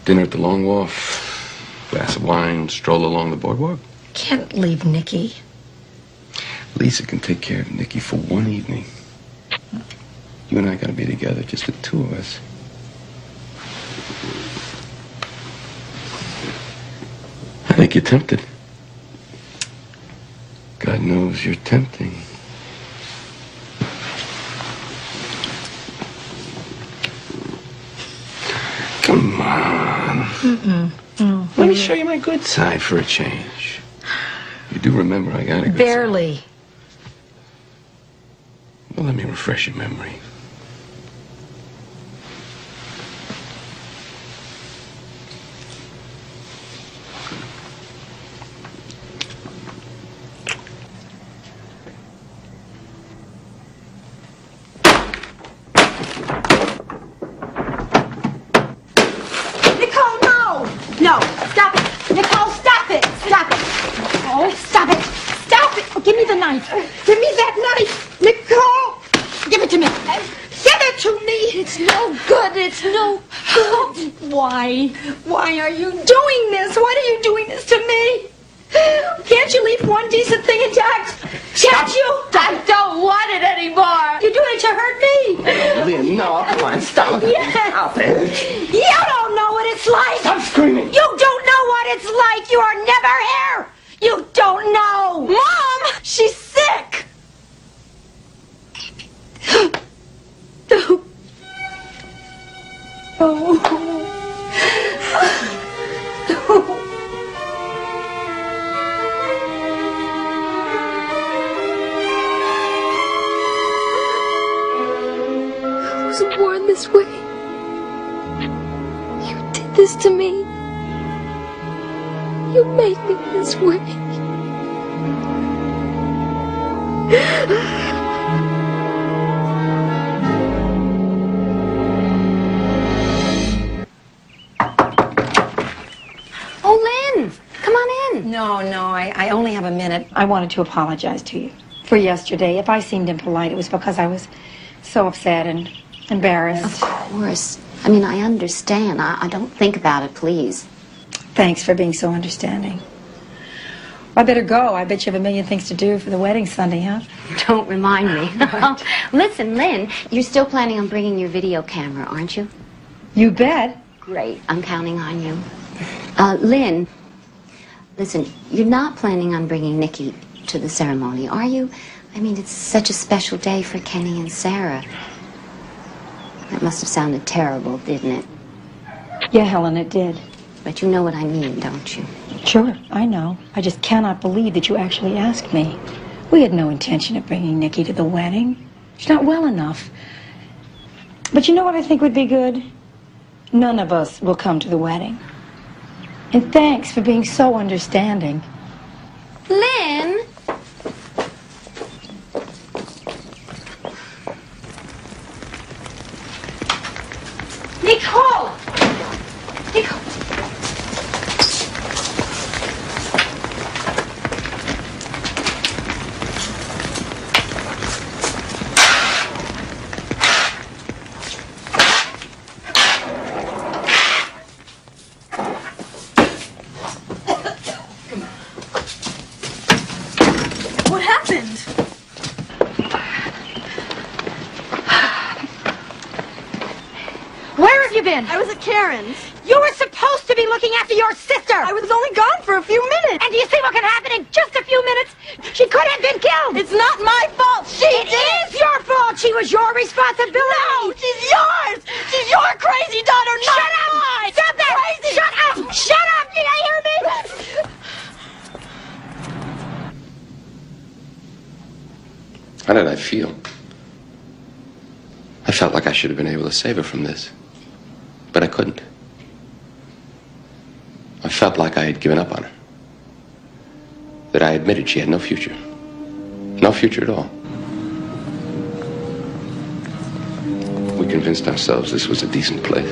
Dinner at the Long Wharf, glass of wine, stroll along the boardwalk? Can't leave Nikki. Lisa can take care of Nikki for one evening. You and I gotta be together, just the two of us. I think you're tempted. God knows you're tempting. Come on. Let me show you my good side for a change. You do remember I got a good Barely. side. Well, let me refresh your memory. Nicole, no! No, stop it! Nicole, stop it! Stop it! Nicole, stop it! Stop it! Oh, give me the knife! Give me that knife! Nicole! Give it to me! Give it to me! It's no good! It's no good! Why? Why are you doing this? Why are you doing this to me? Can't you leave one decent thing intact? Can't you? I don't want it anymore. You're doing it to hurt me. Lynn, no, come on, stop it. Yes. Stop it. You don't know what it's like. Stop screaming. You don't know what it's like. You are never here. You don't know. Mom, she's sick. I was born this way. You did this to me. You made me this way. Oh, Lynn, come on in. No, I only have a minute. I wanted to apologize to you for yesterday. If I seemed impolite, it was because I was so upset and embarrassed. Of course. I mean, I understand. I don't think about it, please. Thanks for being so understanding. I better go. I bet you have a million things to do for the wedding Sunday, huh? Don't remind me. Listen, Lynn, you're still planning on bringing your video camera, aren't you? You bet. Great. I'm counting on you. Lynn, listen, you're not planning on bringing Nikki to the ceremony, are you? I mean, it's such a special day for Kenny and Sarah. That must have sounded terrible, didn't it? Yeah, Helen, it did. But you know what I mean, don't you? Sure, I know. I just cannot believe that you actually asked me. We had no intention of bringing Nikki to the wedding. She's not well enough. But you know what I think would be good? None of us will come to the wedding. And thanks for being so understanding. Lynn! Nicole! Nicole! What happened? Where have you been? I was at Karen's. You were supposed to be looking after your sister. I was only gone for a few minutes. And do you see what can happen in just a few minutes? She could have been killed. It's not my fault. It is your fault. She was your responsibility. No, she's yours. She's your crazy daughter, not Shut up! mine. Stop that! Crazy. Shut up! Shut up! Did you hear me? How did I feel? I felt like I should have been able to save her from this. But I couldn't. I felt like I had given up on her. That I admitted she had no future. No future at all. We convinced ourselves this was a decent place.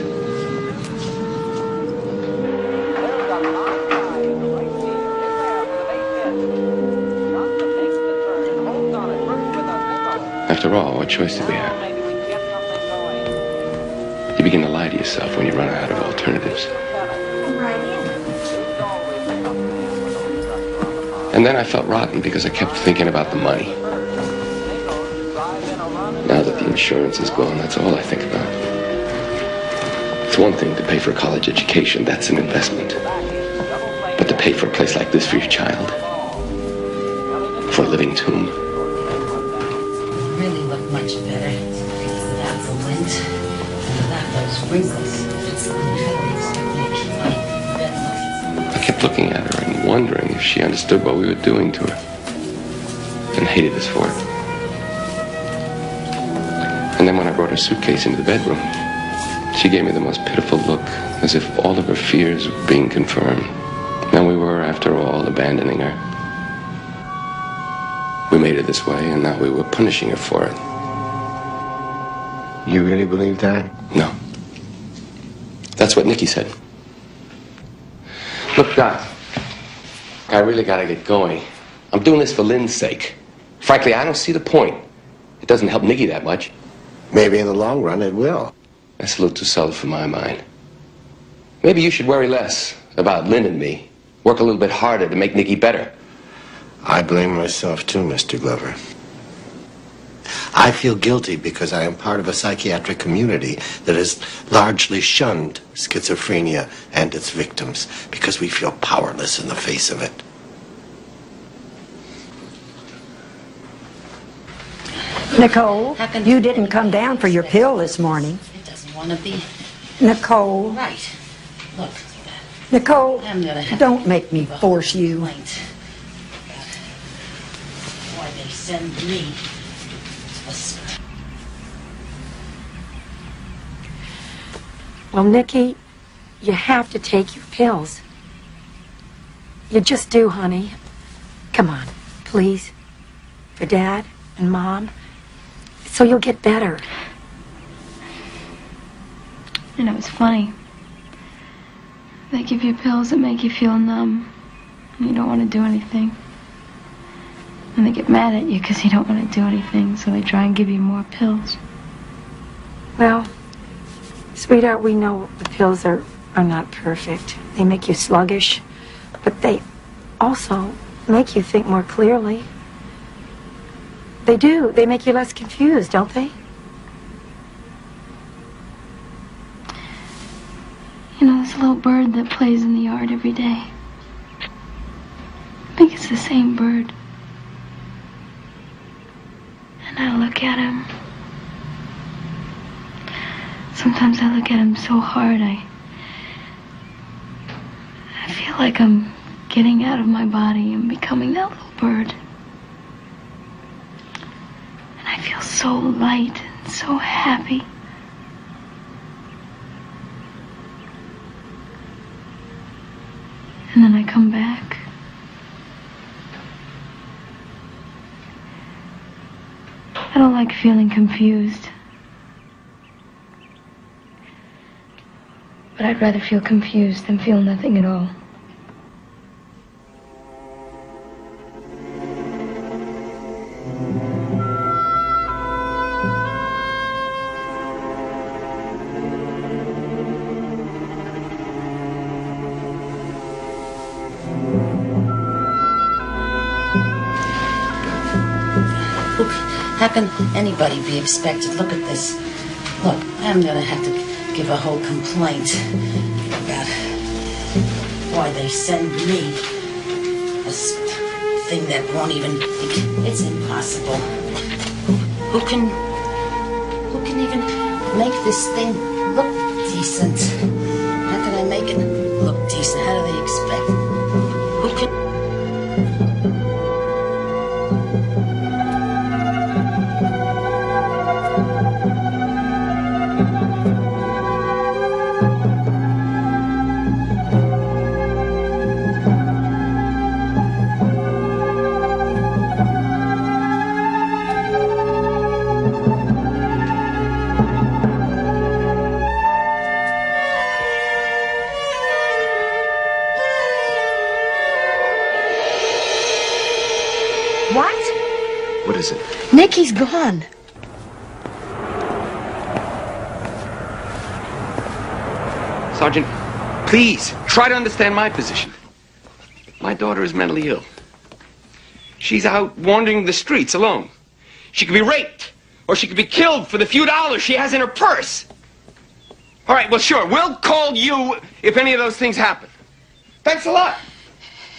After all, what choice did we have? You begin to lie to yourself when you run out of alternatives. And then I felt rotten because I kept thinking about the money. Now that the insurance is gone, that's all I think about. It's one thing to pay for a college education, that's an investment. But to pay for a place like this for your child, for a living tomb. Really look much better. That's the lint. And that those wrinkles. I kept looking at her and wondering if she understood what we were doing to her. And hated us for it. And then when I brought her suitcase into the bedroom, she gave me the most pitiful look, as if all of her fears were being confirmed. And we were, after all, abandoning her. We made her this way, and now we were punishing her for it. You really believe that? No. That's what Nikki said. Look, Doc, I really gotta get going. I'm doing this for Lynn's sake. Frankly, I don't see the point. It doesn't help Nikki that much. Maybe in the long run it will. That's a little too subtle for my mind. Maybe you should worry less about Lynn and me. Work a little bit harder to make Nikki better. I blame myself too, Mr. Glover. I feel guilty because I am part of a psychiatric community that has largely shunned schizophrenia and its victims because we feel powerless in the face of it. Nicole, you didn't come down for your pill this morning. It doesn't want to be. Nicole. Right. Look, Nicole, I'm gonna have don't to make me force you. complaint about why they send me a Well, Nikki, you have to take your pills. You just do, honey. Come on, please. For Dad and Mom. So you'll get better. You know, it's funny. They give you pills that make you feel numb. And you don't want to do anything. And they get mad at you because you don't want to do anything, so they try and give you more pills. Well, sweetheart, we know the pills are not perfect. They make you sluggish, but they also make you think more clearly. They do. They make you less confused, don't they? You know, this little bird that plays in the yard every day. I think it's the same bird. And I look at him. Sometimes I look at him so hard, I feel like I'm getting out of my body and becoming that little bird. And I feel so light and so happy. And then I come back. I don't like feeling confused. But I'd rather feel confused than feel nothing at all. How can anybody be expected? Look at this. Look, I'm gonna have to give a whole complaint about why they send me a thing that won't even... It's impossible. Who can even make this thing look decent? How can I make it look decent? How do they expect? Who can... What is it? Nikki's gone. Sergeant, please, try to understand my position. My daughter is mentally ill. She's out wandering the streets alone. She could be raped, or she could be killed for the few dollars she has in her purse. All right, well, sure, we'll call you if any of those things happen. Thanks a lot.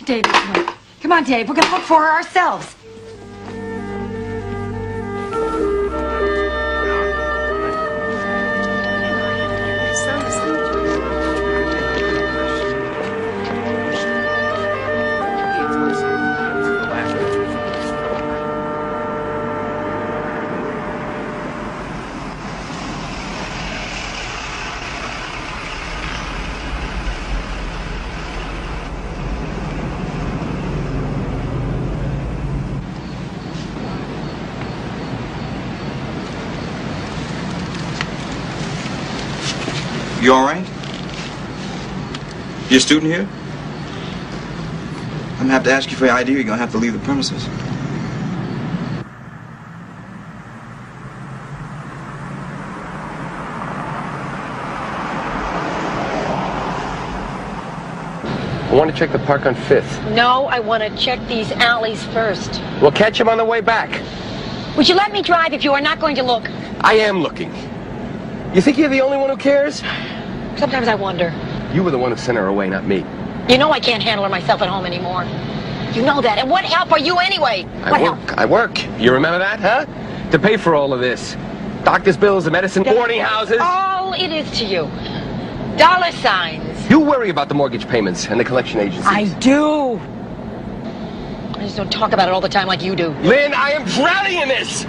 David, come on. Come on, Dave. We're going to look for her ourselves. You all right? You a student here? I'm gonna have to ask you for your ID or you're gonna have to leave the premises. I want to check the park on 5th. No, I want to check these alleys first. We'll catch him on the way back. Would you let me drive if you are not going to look? I am looking. You think you're the only one who cares? Sometimes I wonder. You were the one who sent her away, not me. You know I can't handle her myself at home anymore. You know that. And what help are you anyway? I work. You remember that, huh? To pay for all of this. Doctor's bills, the medicine, boarding houses. All it is to you. Dollar signs. You worry about the mortgage payments and the collection agencies. I do. I just don't talk about it all the time like you do. Lynn, I am drowning in this!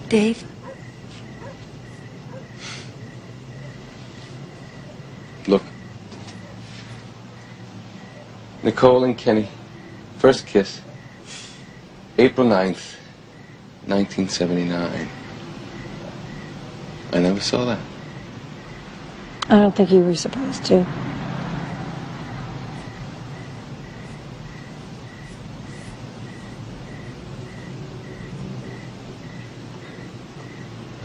Dave? Look. Nicole and Kenny. First kiss. April 9th, 1979. I never saw that. I don't think you were supposed to.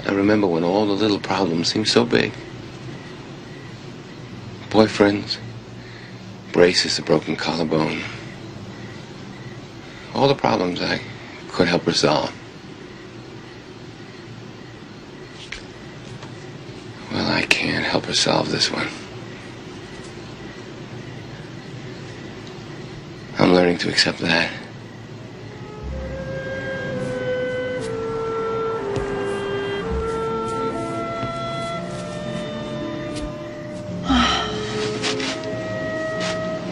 I remember when all the little problems seemed so big. Boyfriends, braces, a broken collarbone. All the problems I could help resolve. Well, I can't help her solve this one. I'm learning to accept that.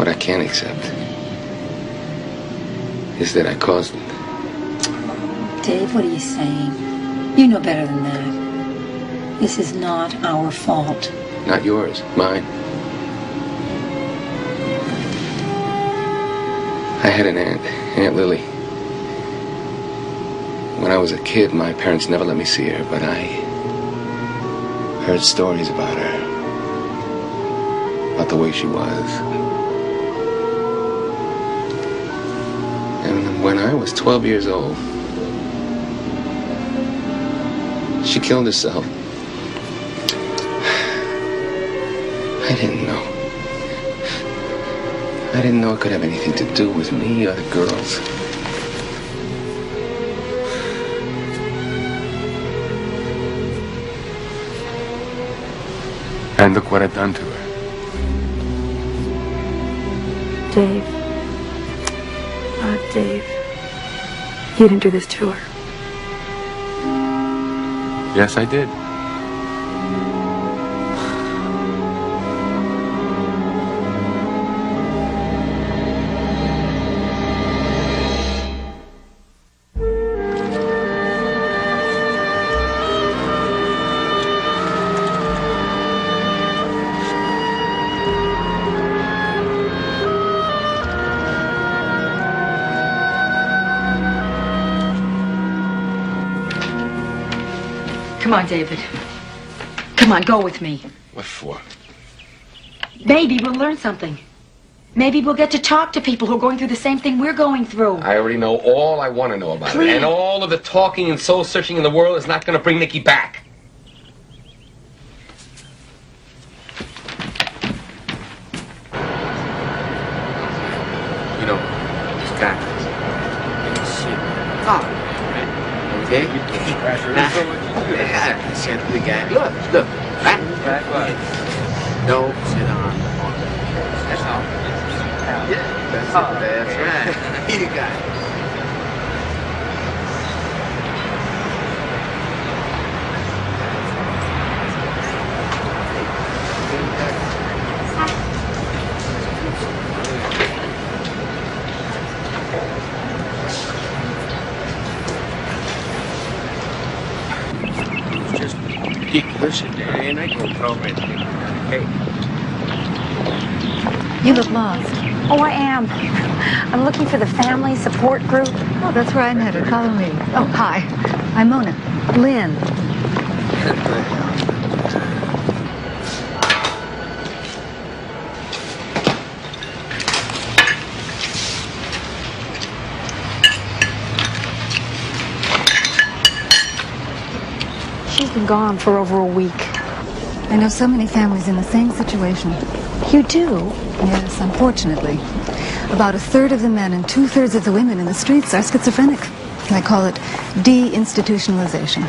What I can't accept is that I caused it. Dave, what are you saying? You know better than that. This is not our fault. Not yours, mine. I had an aunt, Aunt Lily. When I was a kid, my parents never let me see her, but I heard stories about her, about the way she was. And when I was 12 years old, she killed herself. I didn't know. I didn't know it could have anything to do with me or the girls. And look what I've done to her. Dave. Dave. You didn't do this to her. Yes, I did. Come on, David. Come on, go with me. What for? Maybe we'll learn something. Maybe we'll get to talk to people who are going through the same thing we're going through. I already know all I want to know about it. And all of the talking and soul-searching in the world is not going to bring Nikki back. You know, this guy. Shit. Oh. Okay? I said to the guy, look. Right? Don't sit on. That's all. Yeah, that's right. You got it. Just ridiculous, and I go program. Hey. You look lost. Oh, I am. I'm looking for the family support group. Oh, that's where I'm headed. Follow me. Oh, hi. I'm Mona. Lynn. She's been gone for over a week. I know so many families in the same situation. You do? Yes, unfortunately. About 1/3 of the men and 2/3 of the women in the streets are schizophrenic. I call it deinstitutionalization.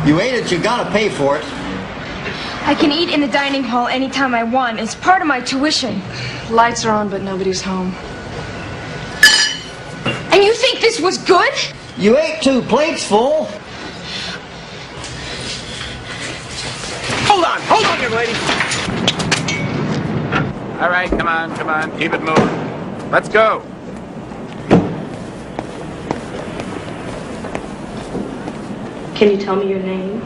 You ate it, you gotta pay for it. I can eat in the dining hall anytime I want. It's part of my tuition. Lights are on, but nobody's home. And you think this was good? You ate 2 plates full. Hold on, young lady. All right, come on. Keep it moving. Let's go. Can you tell me your name?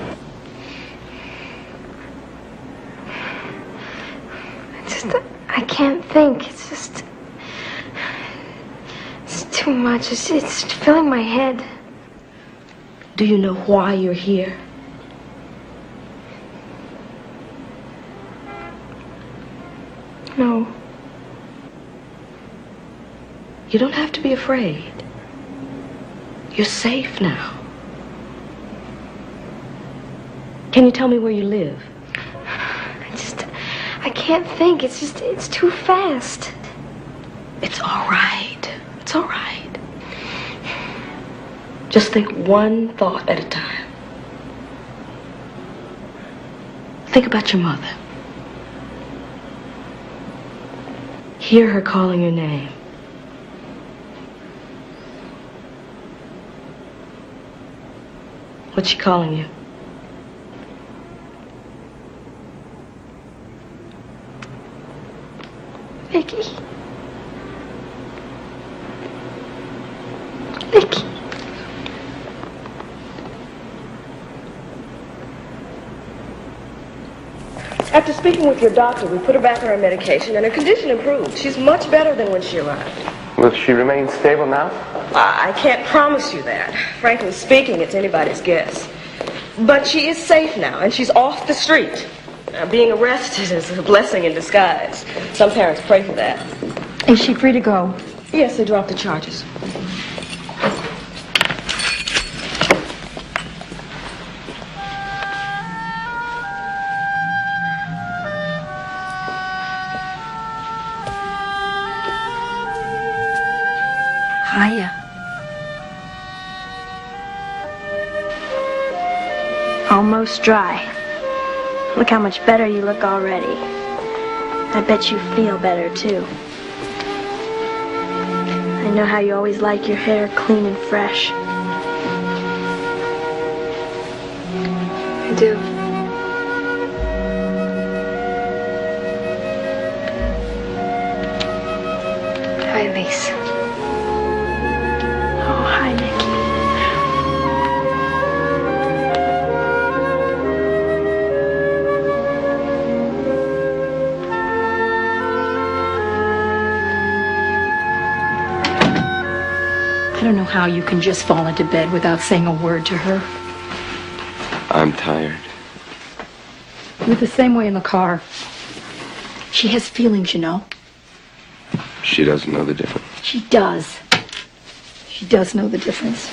I can't think. It's too much. It's filling my head. Do you know why you're here? No. You don't have to be afraid. You're safe now. Can you tell me where you live? I can't think. It's too fast. It's all right. It's all right. Just think one thought at a time. Think about your mother. Hear her calling your name. What's she calling you? Vicky. After speaking with your doctor, we put her back on her medication and her condition improved. She's much better than when she arrived. Will she remain stable now? I can't promise you that. Frankly speaking, it's anybody's guess. But she is safe now, and she's off the street. Being arrested is a blessing in disguise. Some parents pray for that. Is she free to go? Yes, they dropped the charges. Hiya. Almost dry. Look how much better you look already. I bet you feel better, too. I know how you always like your hair clean and fresh. I do. Lise. Oh, hi, Nicky. I don't know how you can just fall into bed without saying a word to her. I'm tired. You're the same way in the car. She has feelings, you know. She doesn't know the difference. She does. She does know the difference.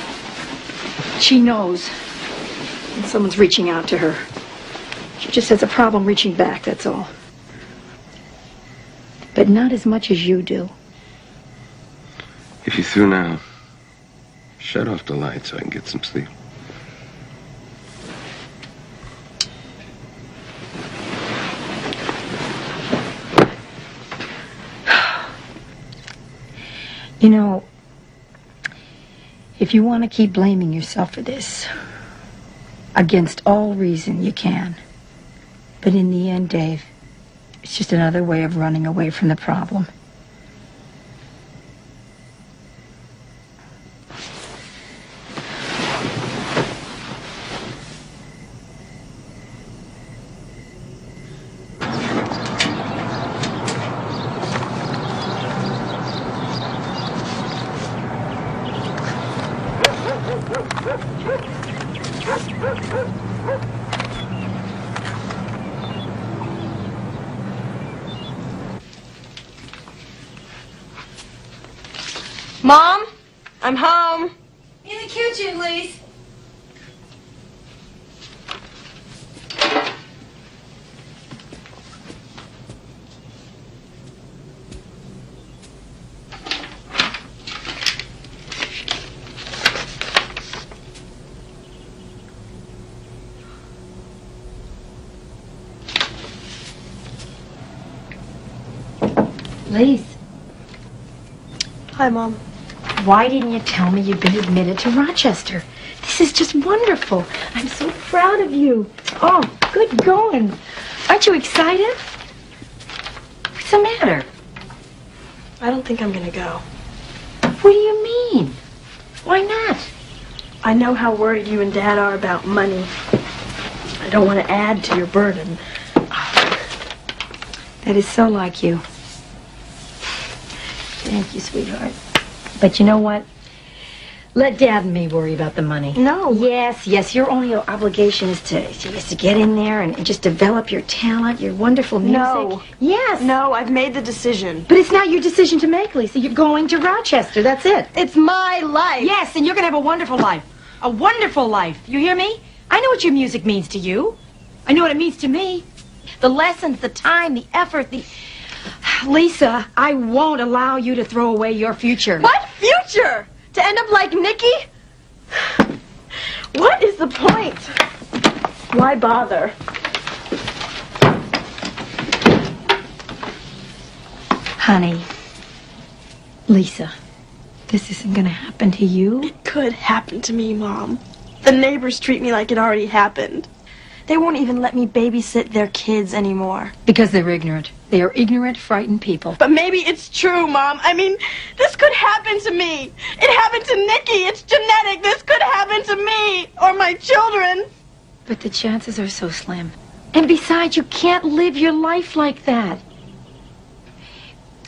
She knows when someone's reaching out to her. She just has a problem reaching back, that's all. But not as much as you do. If you're through now, shut off the light so I can get some sleep. You know, if you want to keep blaming yourself for this, against all reason, you can. But in the end, Dave, it's just another way of running away from the problem. Mom, I'm home. In the kitchen, Lise. Lise, Hi, Mom. why didn't you tell me you'd been admitted to Rochester? This is just wonderful. I'm so proud of you. Oh, good going. Aren't you excited? What's the matter? I don't think I'm gonna go. What do you mean? Why not? I know how worried you and Dad are about money. I don't want to add to your burden. That is so like you. Thank you, sweetheart. But you know what? Let Dad and me worry about the money. No. Yes. Your only obligation is to get in there and just develop your talent, your wonderful music. No. Yes. No, I've made the decision. But it's not your decision to make, Lisa. You're going to Rochester. That's it. It's my life. Yes, and you're going to have a wonderful life. A wonderful life. You hear me? I know what your music means to you. I know what it means to me. The lessons, the time, the effort, Lisa, I won't allow you to throw away your future. What future? To end up like Nikki? What is the point? Why bother? Honey, Lisa, this isn't going to happen to you. It could happen to me, Mom. The neighbors treat me like it already happened. They won't even let me babysit their kids anymore. Because they're ignorant. They are ignorant, frightened people. But maybe it's true, Mom. I mean, this could happen to me. It happened to Nikki. It's genetic. This could happen to me or my children. But the chances are so slim. And besides, you can't live your life like that.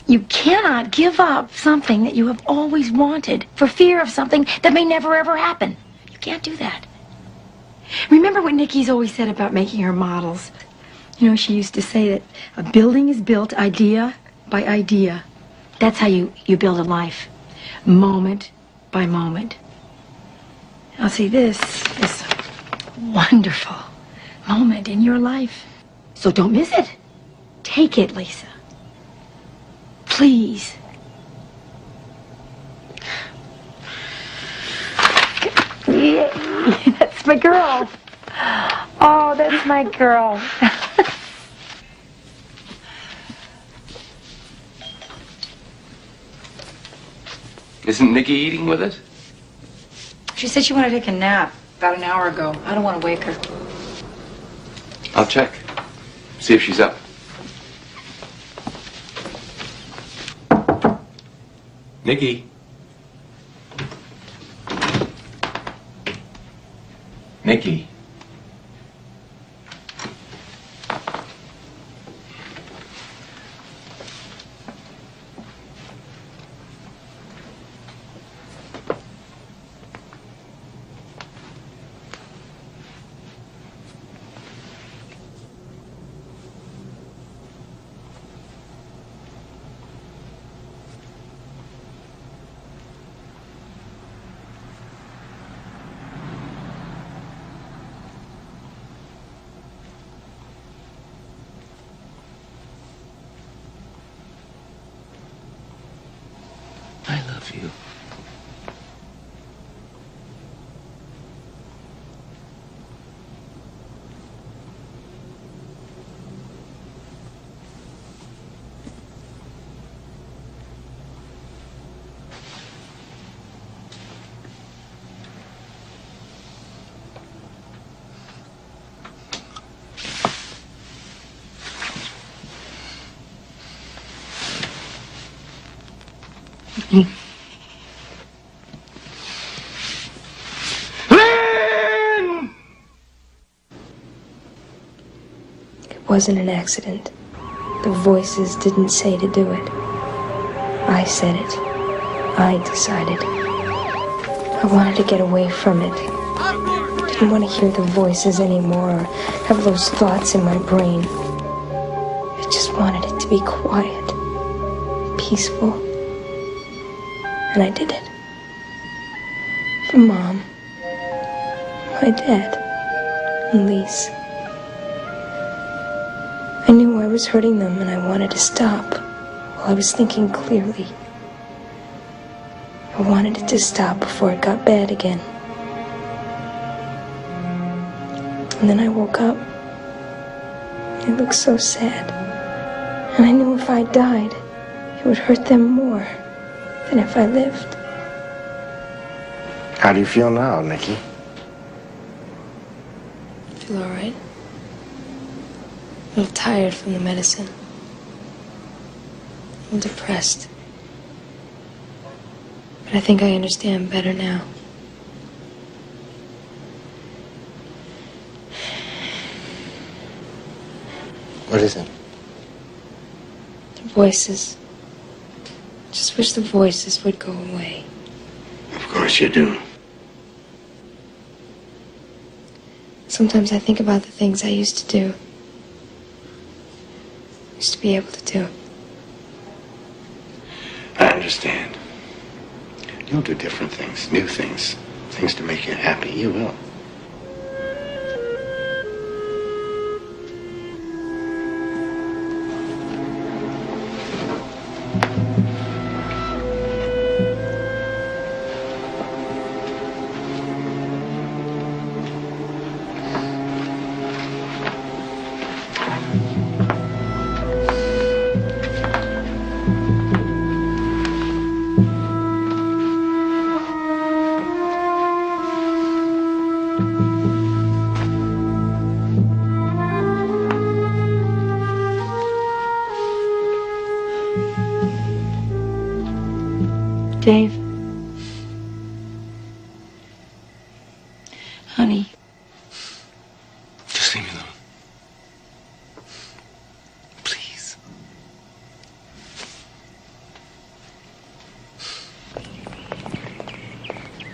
You cannot give up something that you have always wanted for fear of something that may never ever happen. You can't do that. Remember what Nikki's always said about making her models? You know, she used to say that a building is built idea by idea. That's how you build a life, moment by moment. Now see, this is a wonderful moment in your life. So don't miss it. Take it, Lisa. Please. Yay. That's my girl. Oh, that's my girl. Isn't Nikki eating with us? She said she wanted to take a nap about an hour ago. I don't want to wake her. I'll check. See if she's up. Nikki. Nikki. I love you. It wasn't an accident. The voices didn't say to do it. I said it. I decided. I wanted to get away from it. Didn't want to hear the voices anymore or have those thoughts in my brain. I just wanted it to be quiet, peaceful. And I did it. For Mom, my dad, and Lise. I knew I was hurting them and I wanted to stop while I was thinking clearly. I wanted it to stop before it got bad again. And then I woke up. It looked so sad. And I knew if I died, it would hurt them more than if I lived. How do you feel now, Nikki? I feel all right. A little tired from the medicine. A little depressed. But I think I understand better now. What is it? The voices. Just wish the voices would go away. Of course you do. Sometimes I think about the things I used to do. Used to be able to do. I understand. You'll do different things, new things, things to make you happy. You will. Dave. Honey. Just leave me alone. Please.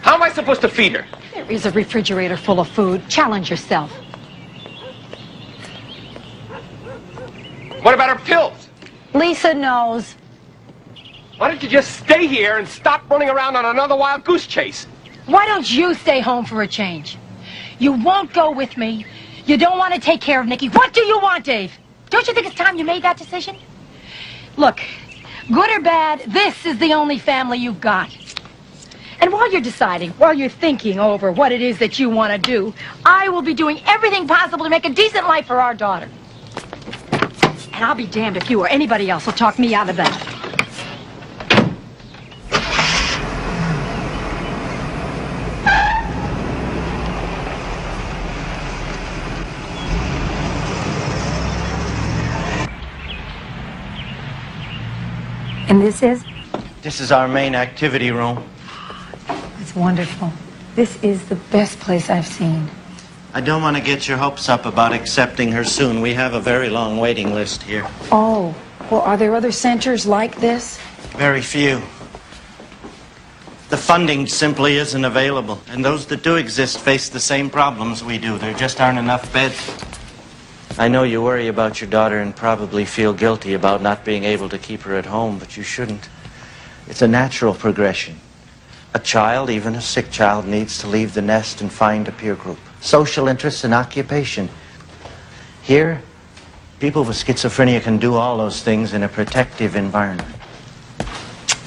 How am I supposed to feed her? There is a refrigerator full of food. Challenge yourself. What about her pills? Lisa knows. Why don't you just stay here and stop running around on another wild goose chase? Why don't you stay home for a change? You won't go with me. You don't want to take care of Nikki. What do you want, Dave? Don't you think it's time you made that decision? Look, good or bad, this is the only family you've got. And while you're deciding, while you're thinking over what it is that you want to do, I will be doing everything possible to make a decent life for our daughter. And I'll be damned if you or anybody else will talk me out of that. And this is? This is our main activity room. It's wonderful. This is the best place I've seen. I don't want to get your hopes up about accepting her soon. We have a very long waiting list here. Oh, well, are there other centers like this? Very few. The funding simply isn't available, and those that do exist face the same problems we do. There just aren't enough beds. I know you worry about your daughter and probably feel guilty about not being able to keep her at home, but you shouldn't. It's a natural progression. A child, even a sick child, needs to leave the nest and find a peer group. Social interests and occupation. Here, people with schizophrenia can do all those things in a protective environment.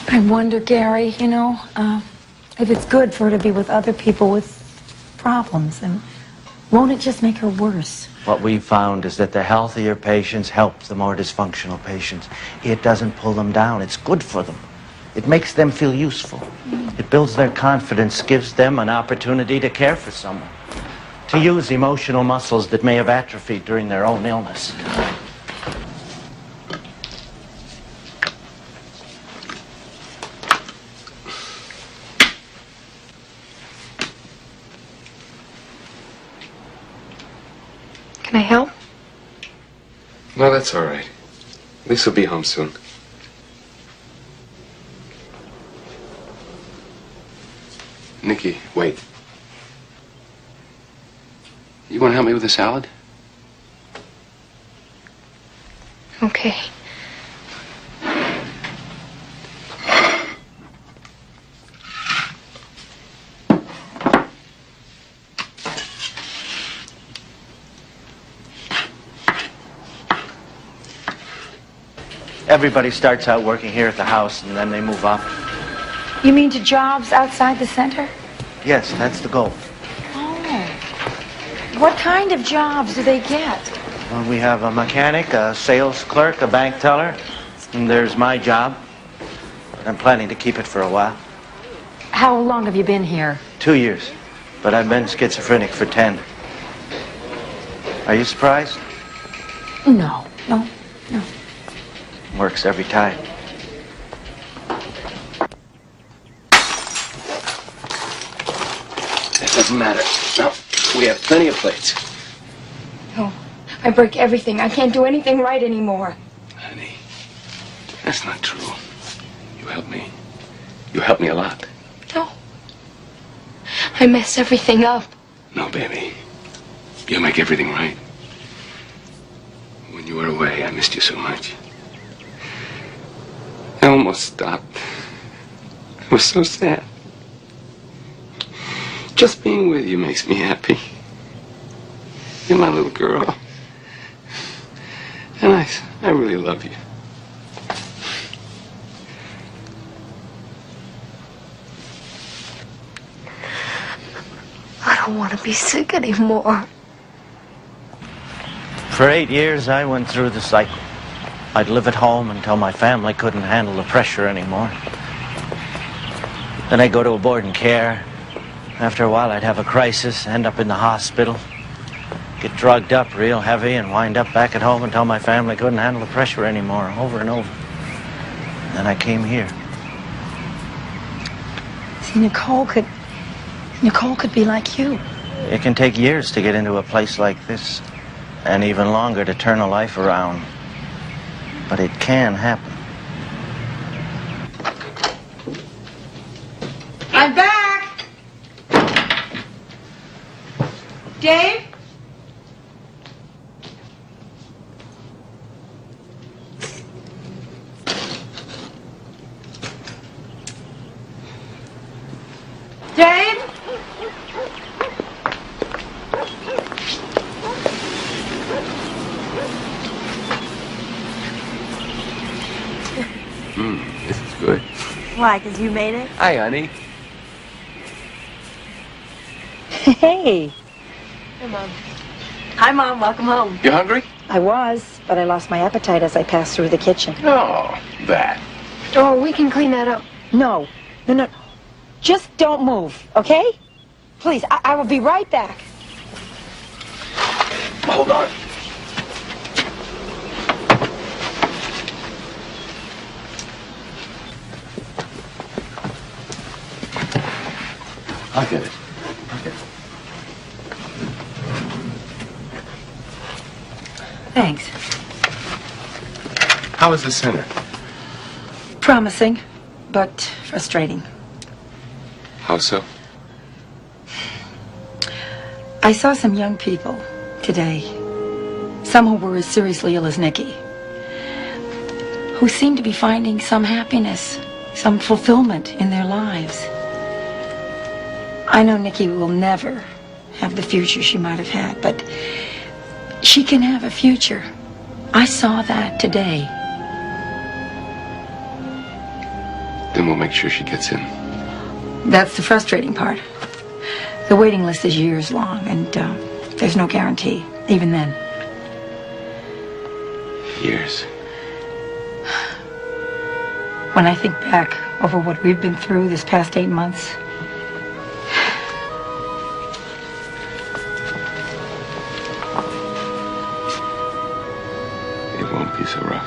I wonder, Gary, if it's good for her to be with other people with problems, and won't it just make her worse? What we've found is that the healthier patients help the more dysfunctional patients. It doesn't pull them down. It's good for them. It makes them feel useful. It builds their confidence, gives them an opportunity to care for someone, to use emotional muscles that may have atrophied during their own illness. Can I help? No, that's all right. Lisa will be home soon. Nikki, wait. You want to help me with the salad? Okay. Everybody starts out working here at the house, and then they move up. You mean to jobs outside the center? Yes, that's the goal. Oh. What kind of jobs do they get? Well, we have a mechanic, a sales clerk, a bank teller, and there's my job. I'm planning to keep it for a while. How long have you been here? 2 years, but I've been schizophrenic for 10. Are you surprised? No. Works every time. That doesn't matter. No, we have plenty of plates. No, I break everything. I can't do anything right anymore. Honey, that's not true. You helped me. You helped me a lot. No. I mess everything up. No, baby. You make everything right. When you were away, I missed you so much. I almost stopped. I was so sad. Just being with you makes me happy. You're my little girl. And I really love you. I don't want to be sick anymore. For 8 years, I went through the cycle. I'd live at home until my family couldn't handle the pressure anymore. Then I'd go to a board and care. After a while, I'd have a crisis, end up in the hospital, get drugged up real heavy, and wind up back at home until my family couldn't handle the pressure anymore, over and over. And then I came here. See, Nicole could be like you. It can take years to get into a place like this, and even longer to turn a life around. But it can happen. I'm back! Dave? Dave? This is good. Why, because you made it? Hi, honey. Hey. Hey, Mom. Hi, Mom. Welcome home. You hungry? I was, but I lost my appetite as I passed through the kitchen. Oh, that. Oh, we can clean that up. No. Just don't move, okay? Please, I will be right back. Hold on. I'll get it. Thanks. How is the center? Promising, but frustrating. How so? I saw some young people today, some who were as seriously ill as Nikki, who seemed to be finding some happiness, some fulfillment in their lives. I know Nikki will never have the future she might have had, but she can have a future. I saw that today. Then we'll make sure she gets in. That's the frustrating part. The waiting list is years long, and there's no guarantee, even then. Years. When I think back over what we've been through this past 8 months, it won't be so rough.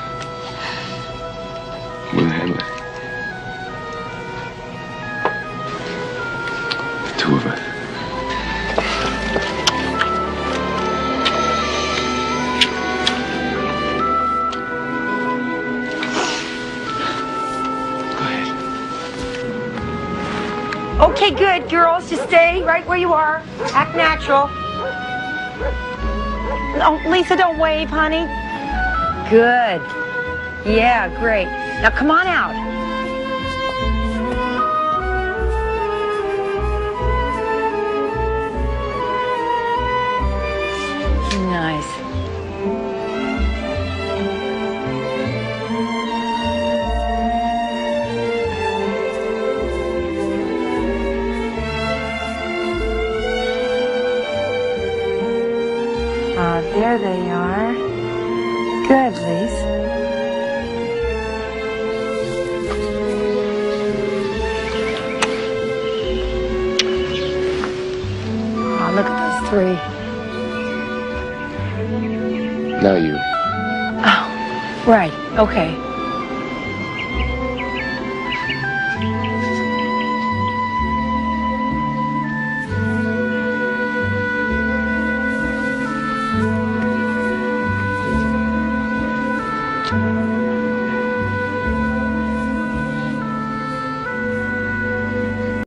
We'll handle it. The two of us. Okay, good, girls. Just stay right where you are. Act natural. Oh, Lisa, don't wave, honey. Good. Yeah, great. Now come on out. nice. There they are. Good, Lise. Oh, look at those three. Now you. Oh, right. Okay.